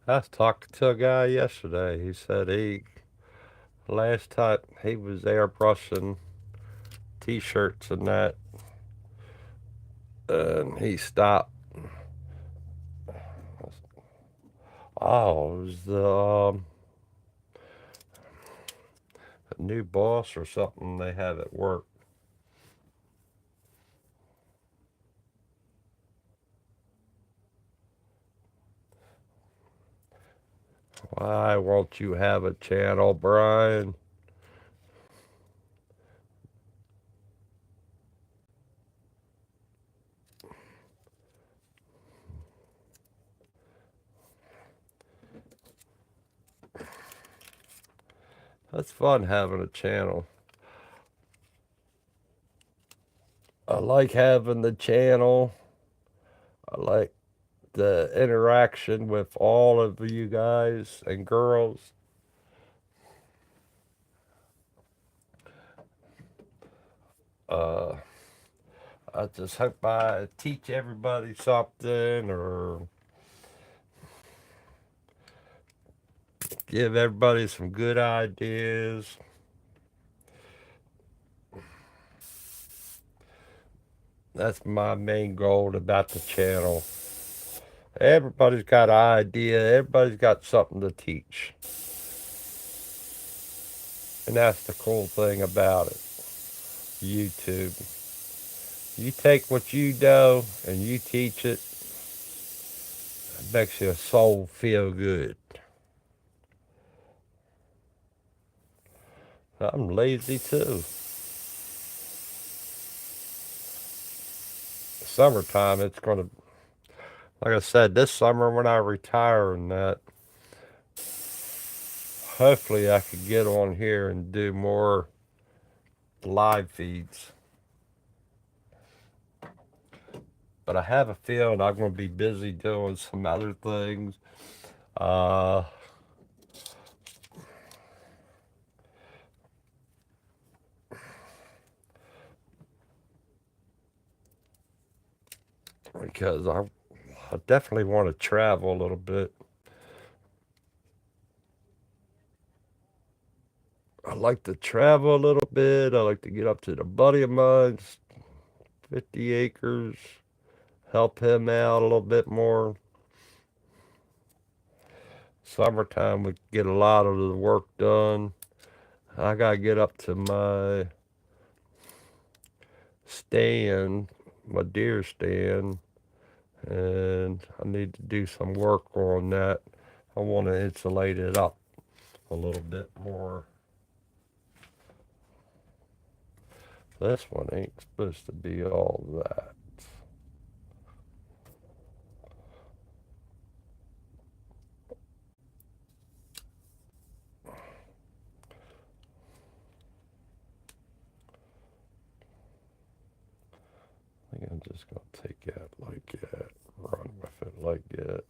I was talking to a guy yesterday. He said last time he was airbrushing t-shirts and that, and he stopped. Oh, it was the new boss or something they have at work. Why won't you have a channel, Brian? That's fun having a channel. I like having the channel. I like the interaction with all of you guys and girls. Uh, I just hope I teach everybody something or give everybody some good ideas. That's my main goal about the channel. Everybody's got an idea, everybody's got something to teach. And that's the cool thing about it. YouTube. You take what you know and you teach it. It makes your soul feel good. I'm lazy too. Summertime, it's gonna, like I said, this summer when I retire and that, hopefully I could get on here and do more live feeds. But I have a feeling I'm gonna be busy doing some other things. Uh, because I definitely want to travel a little bit. I like to travel a little bit. I like to get up to the buddy of mine's 50 acres, help him out a little bit more. Summertime, we get a lot of the work done. I gotta get up to my stand, my deer stand, and I need to do some work on that. I want to insulate it up a little bit more. This one ain't supposed to be all that. I think I'm just gonna take that like that, run with it like that.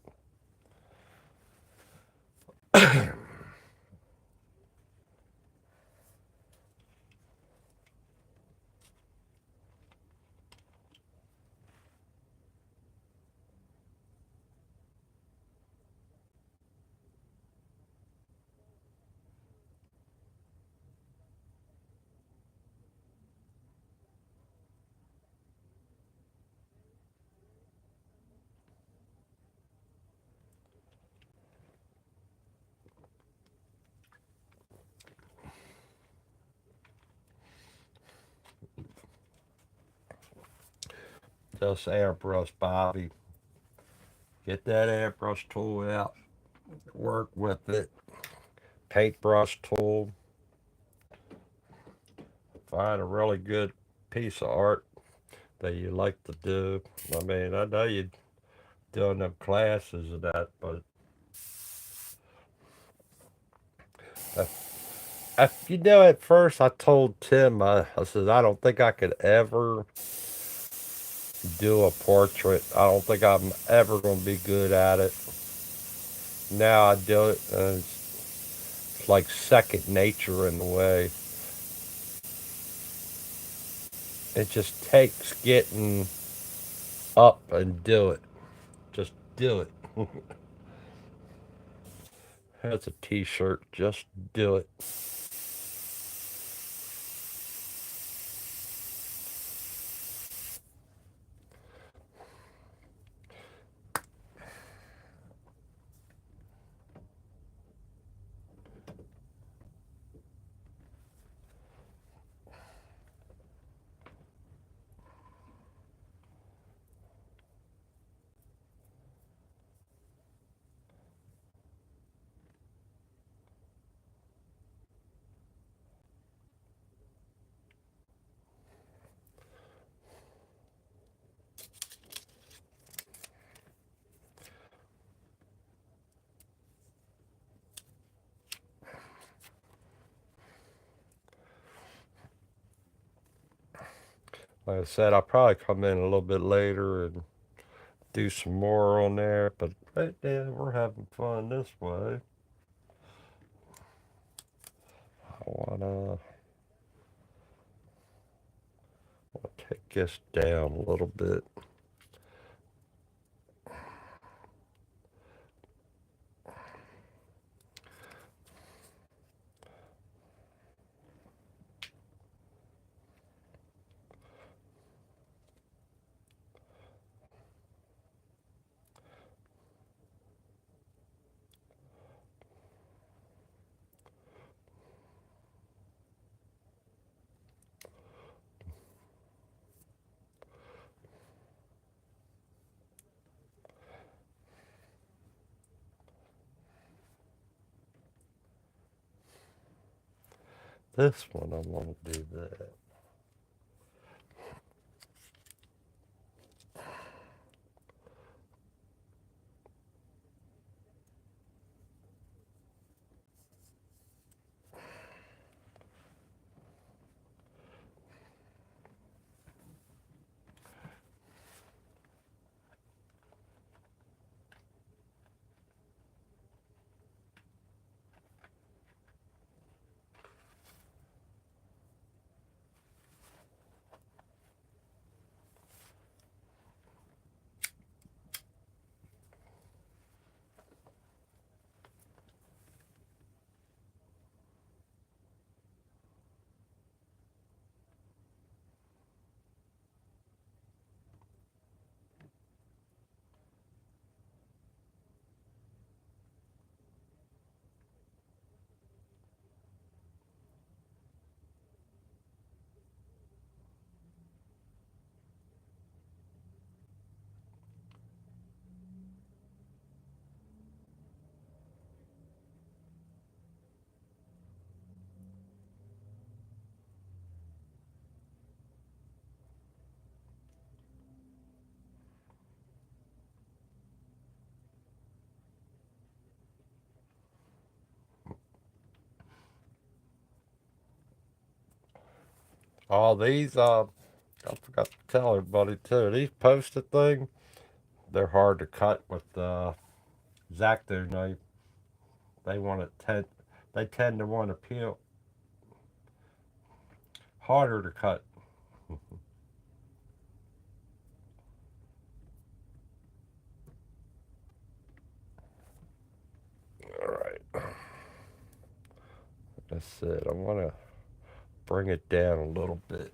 Just airbrush, Bobby. Get that airbrush tool out. Work with it. Paintbrush tool. Find a really good piece of art that you like to do. I mean, I know you're doing them classes and that, but you know, at first I told Tim, I said, I don't think I could ever do a portrait. I don't think I'm ever going to be good at it. Now I do it, and it's like second nature in a way. It just takes getting up and do it. Just do it. That's a t-shirt. Just do it. Like I said, I'll probably come in a little bit later and do some more on there, but right there, we're having fun this way. I wanna take this down a little bit. this one, I want to do that. All these, I forgot to tell everybody too. These post-it things, they're hard to cut with the X-Acto knife. They want it they tend to want to peel harder to cut. All right, that's it. I want to bring it down a little bit.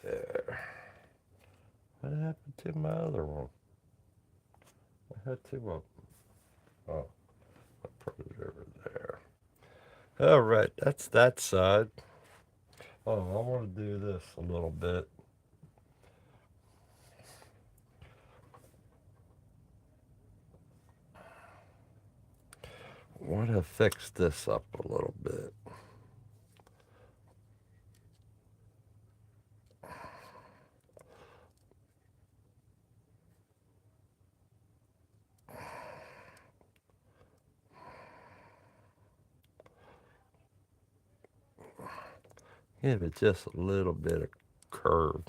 There. What happened to my other one? I had two of them. Oh, I put it over there. All right, that's that side. Oh, I want to do this a little bit. I want to fix this up a little bit. Give it just a little bit of curve.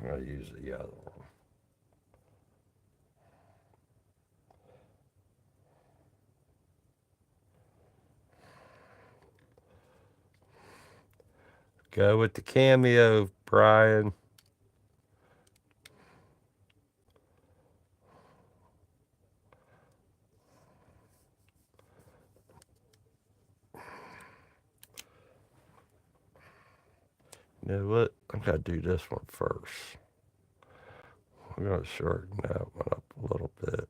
I'm going to use the other one. Go with the cameo, Brian. You know what? I'm going to do this one first. I'm going to shorten that one up a little bit.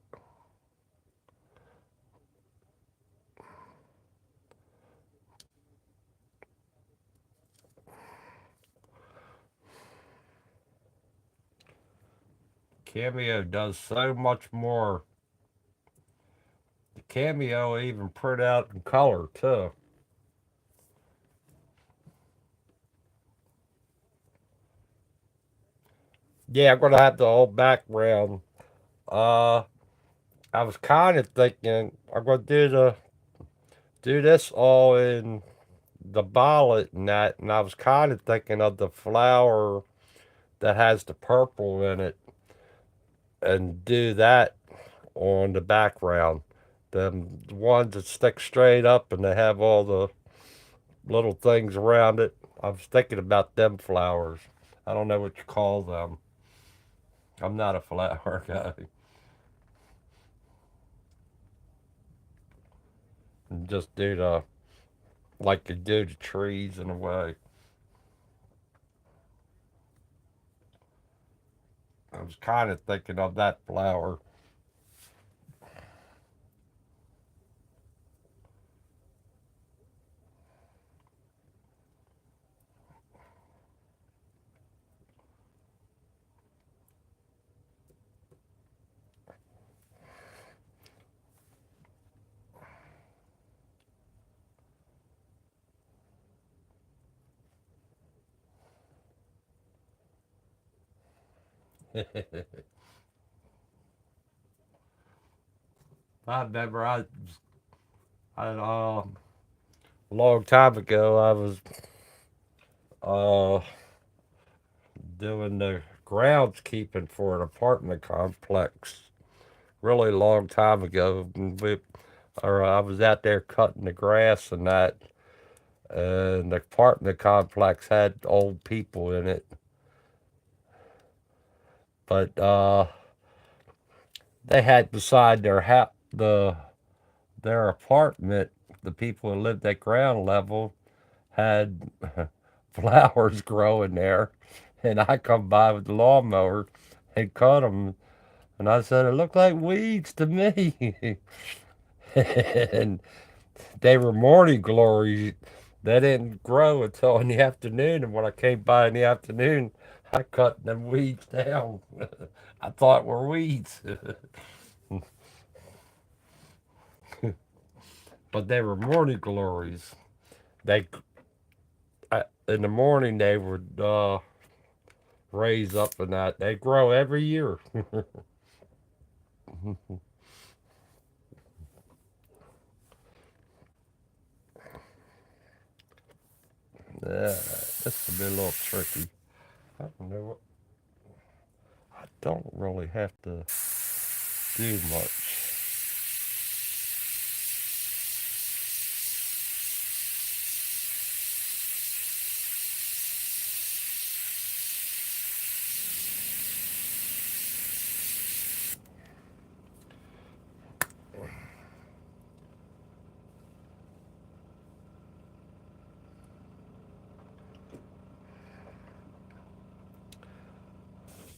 Cameo does so much more. The Cameo even print out in color too. Yeah, I'm gonna have the whole background. Uh, I was kind of thinking I'm gonna do this all in the violet and that, and I was kind of thinking of the flower that has the purple in it, and do that on the background. Them ones that stick straight up and they have all the little things around it. I was thinking about them flowers. I don't know what you call them. I'm not a flower guy. And just do the like you do the trees in a way. I was kind of thinking of that flower. I remember a long time ago I was uh doing the groundskeeping for an apartment complex. Really long time ago, or I was out there cutting the grass and that, and the apartment complex had old people in it, but they had beside their apartment, the people who lived at ground level had flowers growing there, and I come by with the lawnmower and cut them, and I said it looked like weeds to me, and they were morning glories. They didn't grow until in the afternoon, and when I came by in the afternoon, I cut them weeds down. I thought were weeds, but they were morning glories. They in the morning they would raise up and that they grow every year. Yeah, this would be a little tricky. I don't know what. I don't really have to do much.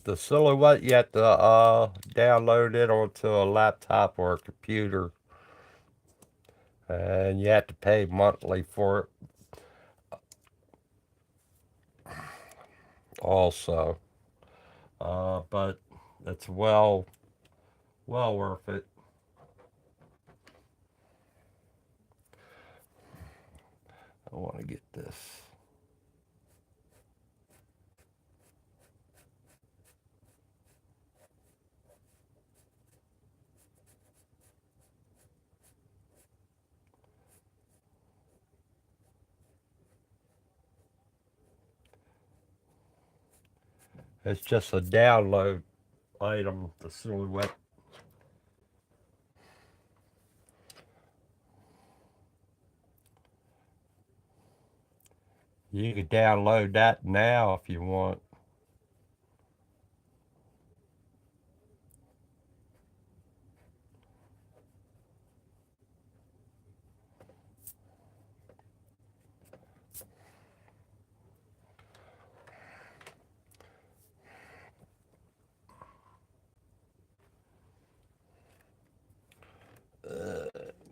The silhouette you have to download it onto a laptop or a computer, and you have to pay monthly for it. Also, but it's well worth it. I want to get this. It's just a download item, the silhouette. You can download that now if you want.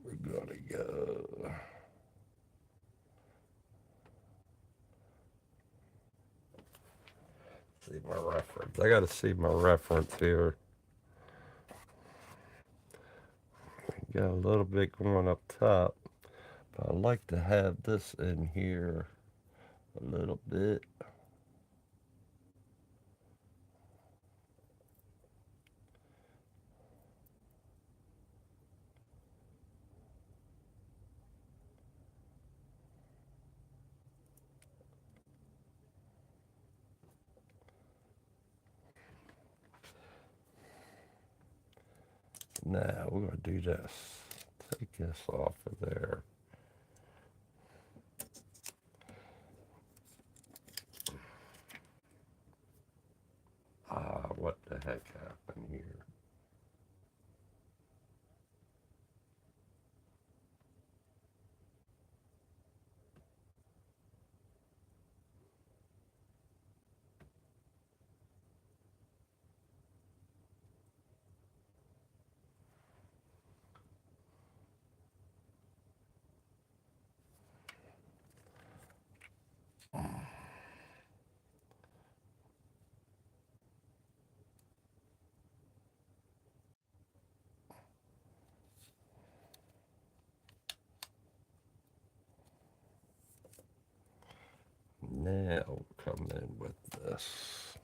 We're gonna go. See my reference. I gotta see my reference here. Got a little bit going up top, but I like to have this in here a little bit. Now we're gonna do this. Take this off of there. Ah, what the heck happened here? Now come in with this.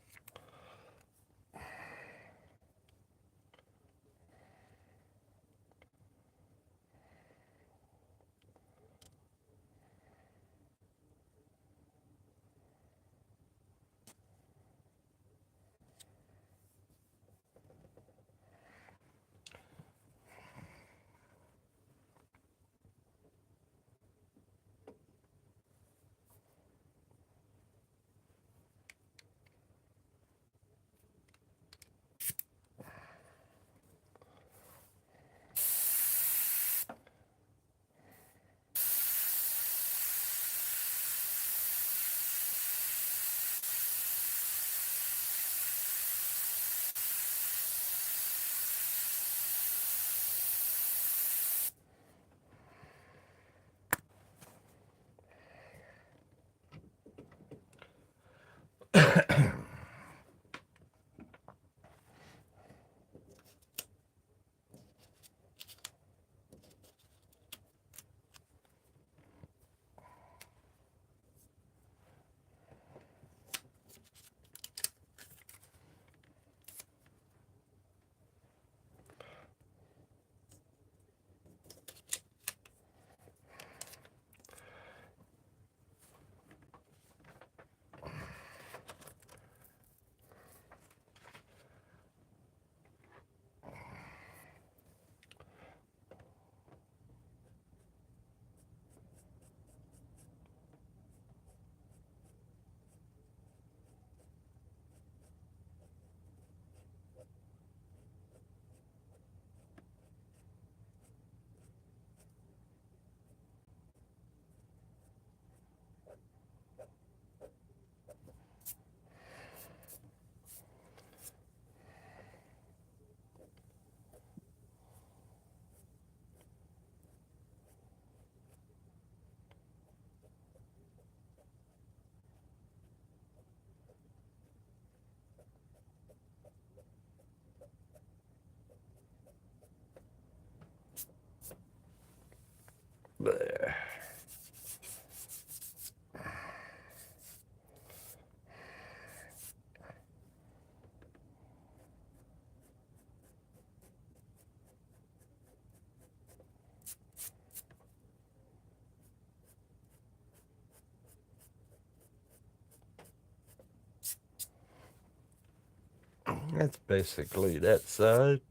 That's basically that side.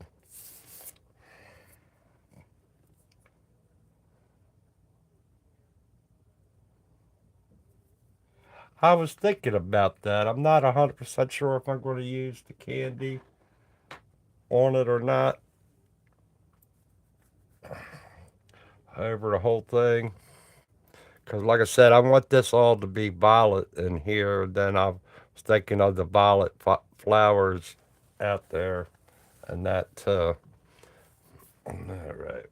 I was thinking about that. I'm not 100% sure if I'm going to use the candy on it or not over the whole thing. Because, like I said, I want this all to be violet in here. Then I was thinking of the violet flowers out there and that too. All right.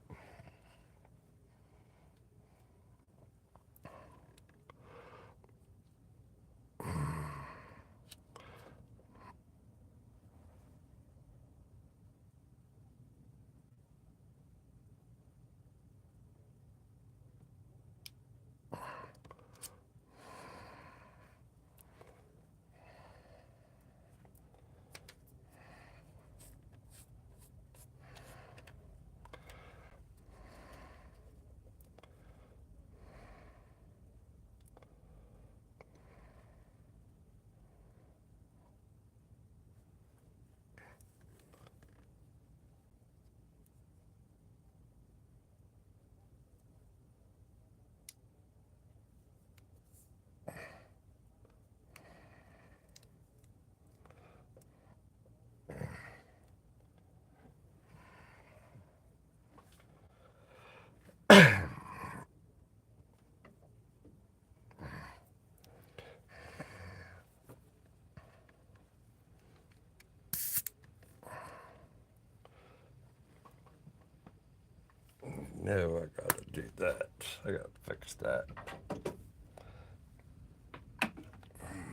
No, I gotta do that. I gotta fix that.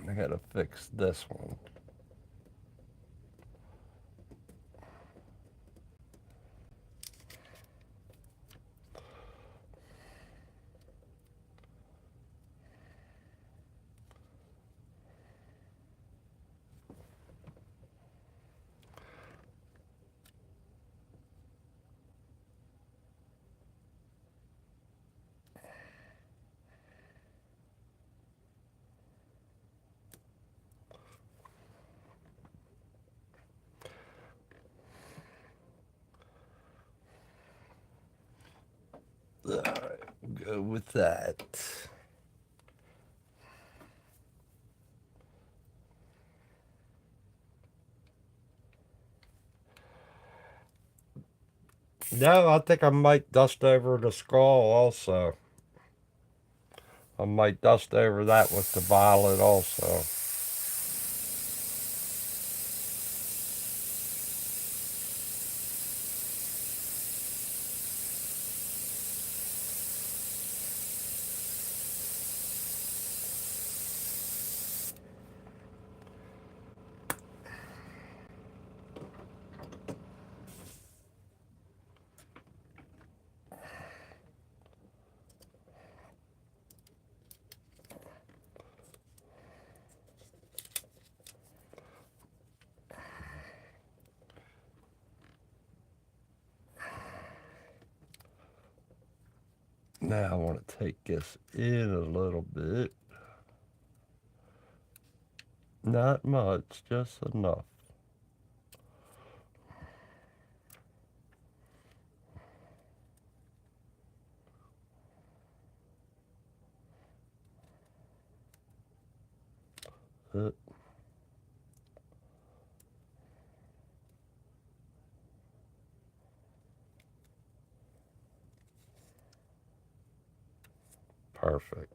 I gotta fix this one. All right, go with that. No, I think I might dust over the skull also. I might dust over that with the violet also. Now I want to take this in a little bit. Not much, just enough. Uh, Perfect.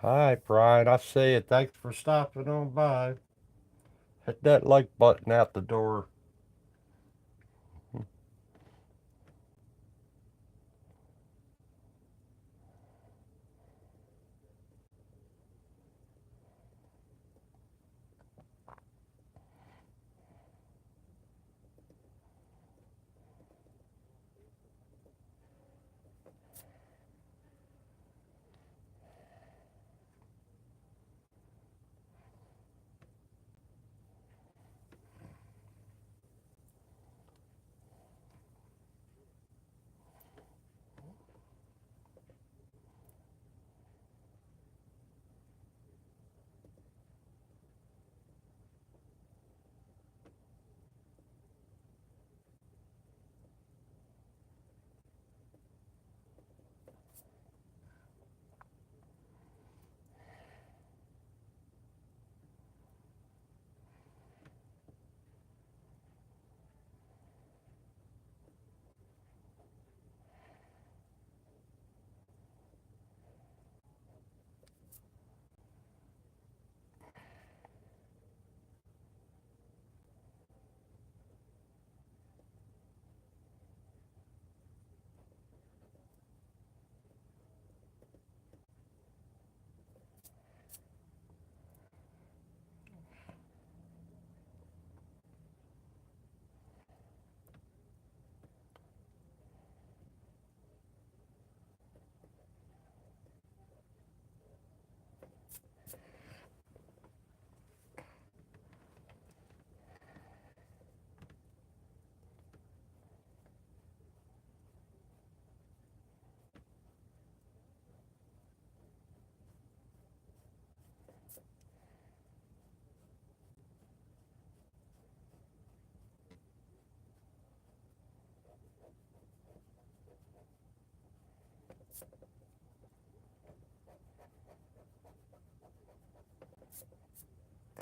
Hi, Brian. I see you. Thanks for stopping on by. Hit that like button out the door.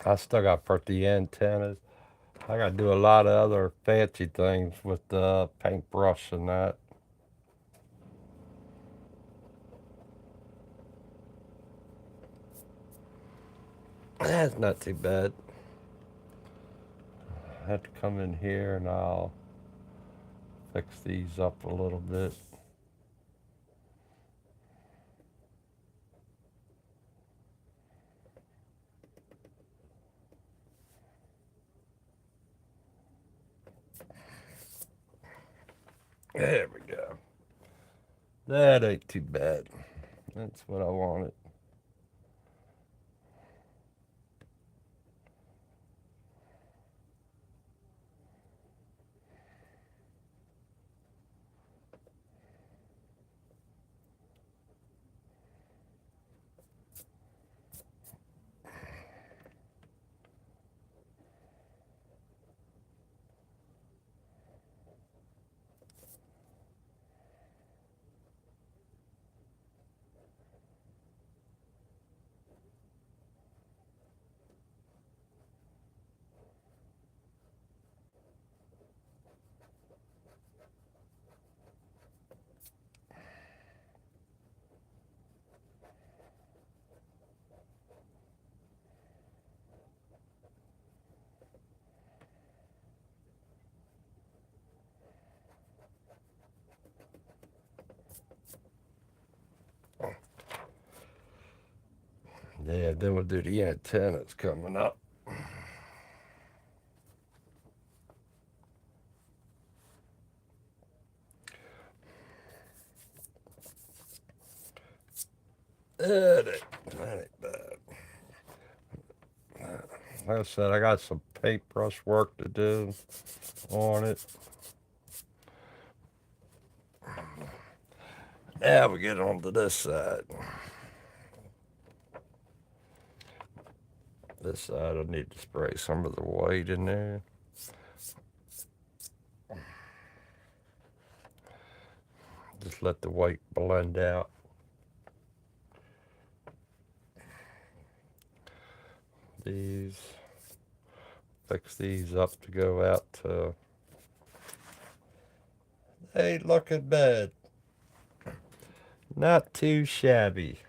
I still got to put the antennas. I got to do a lot of other fancy things with the paintbrush and that. That's not too bad. I have to come in here and I'll fix these up a little bit. There we go. That ain't too bad. That's what I wanted. Yeah, then we'll do the antennas coming up. That ain't bad. Like I said, I got some paintbrush work to do on it. Now we get on to this side. This side I need to spray some of the white in there. Just let the white blend out. These, fix these up to go out to, they ain't looking bad. Not too shabby.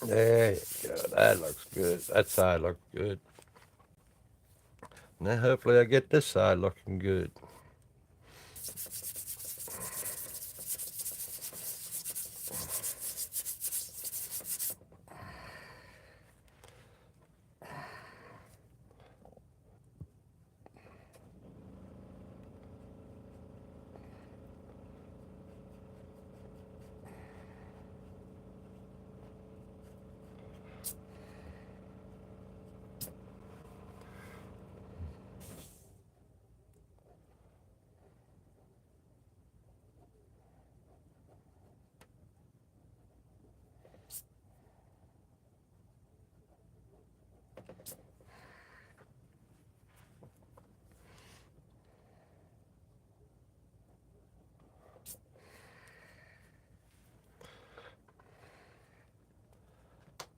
There you go. That looks good. That side looks good. Now hopefully I get this side looking good.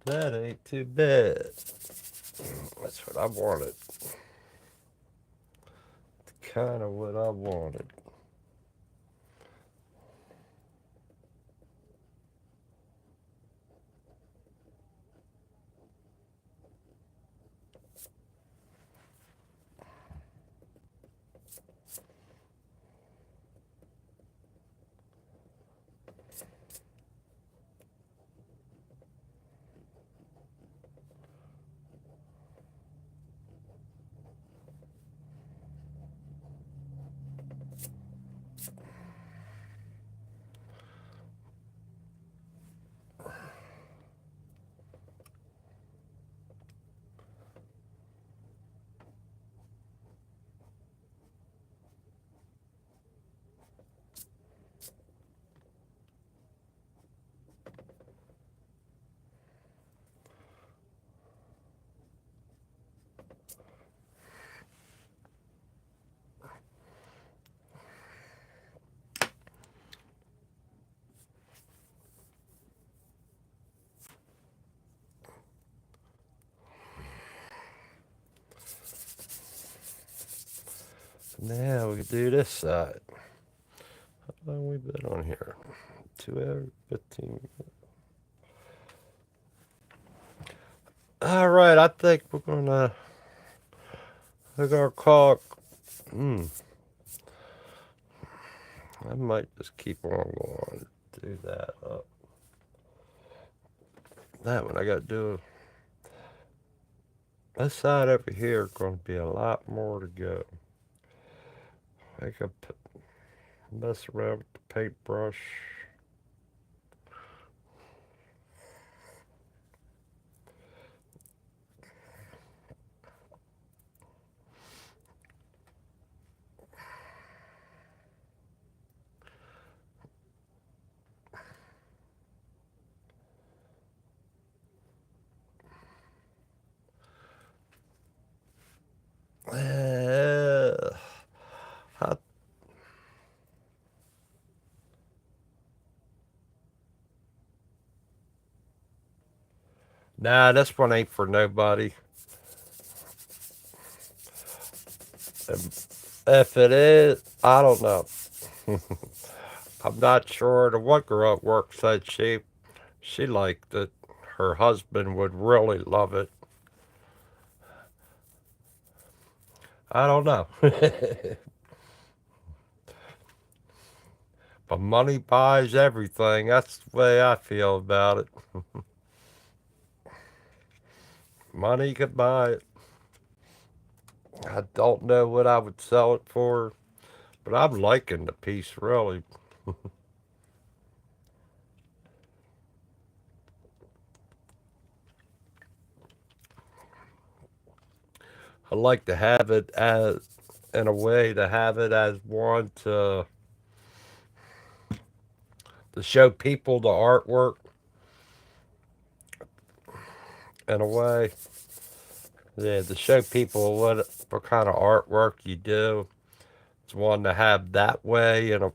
That ain't too bad. That's what I wanted. Kind of what I wanted. Now we can do this side. How long we been on here? 2 hours, 15. All right, I think we're gonna call. Hmm. I might just keep on going. Do that up. That one I got to do. This side over here going to be a lot more to go. I could mess around with the paintbrush. Uh, I, nah, this one ain't for nobody. If it is, I don't know. I'm not sure. The one girl at work said she liked it. Her husband would really love it. I don't know. But money buys everything. That's the way I feel about it. Money could buy it. I don't know what I would sell it for, but I'm liking the piece really. I like to have it as, in a way, to have it as one to show people the artwork in a way. Yeah, to show people what kind of artwork you do. It's one to have that way and a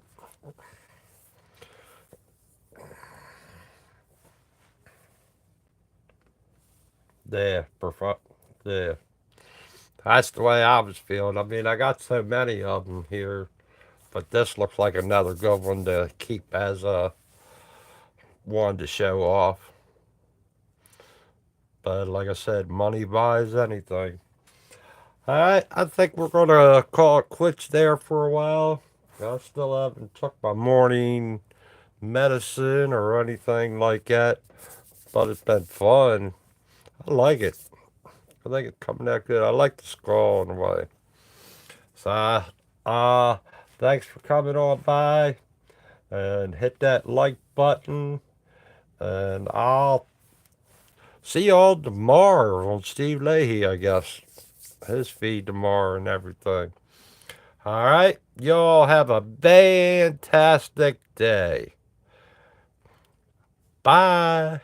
yeah, yeah. That's the way I was feeling. I mean, I got so many of them here, but this looks like another good one to keep as a one to show off. But like I said, money buys anything. All right, I think we're gonna call it quits there for a while. I still haven't took my morning medicine or anything like that, but it's been fun. I like it. I think it's coming out good. I like the skull in a way. So, uh, thanks for coming on by and hit that like button. And I'll see y'all tomorrow on Steve Leahy, I guess. His feed tomorrow and everything. All right. Y'all have a fantastic day. Bye.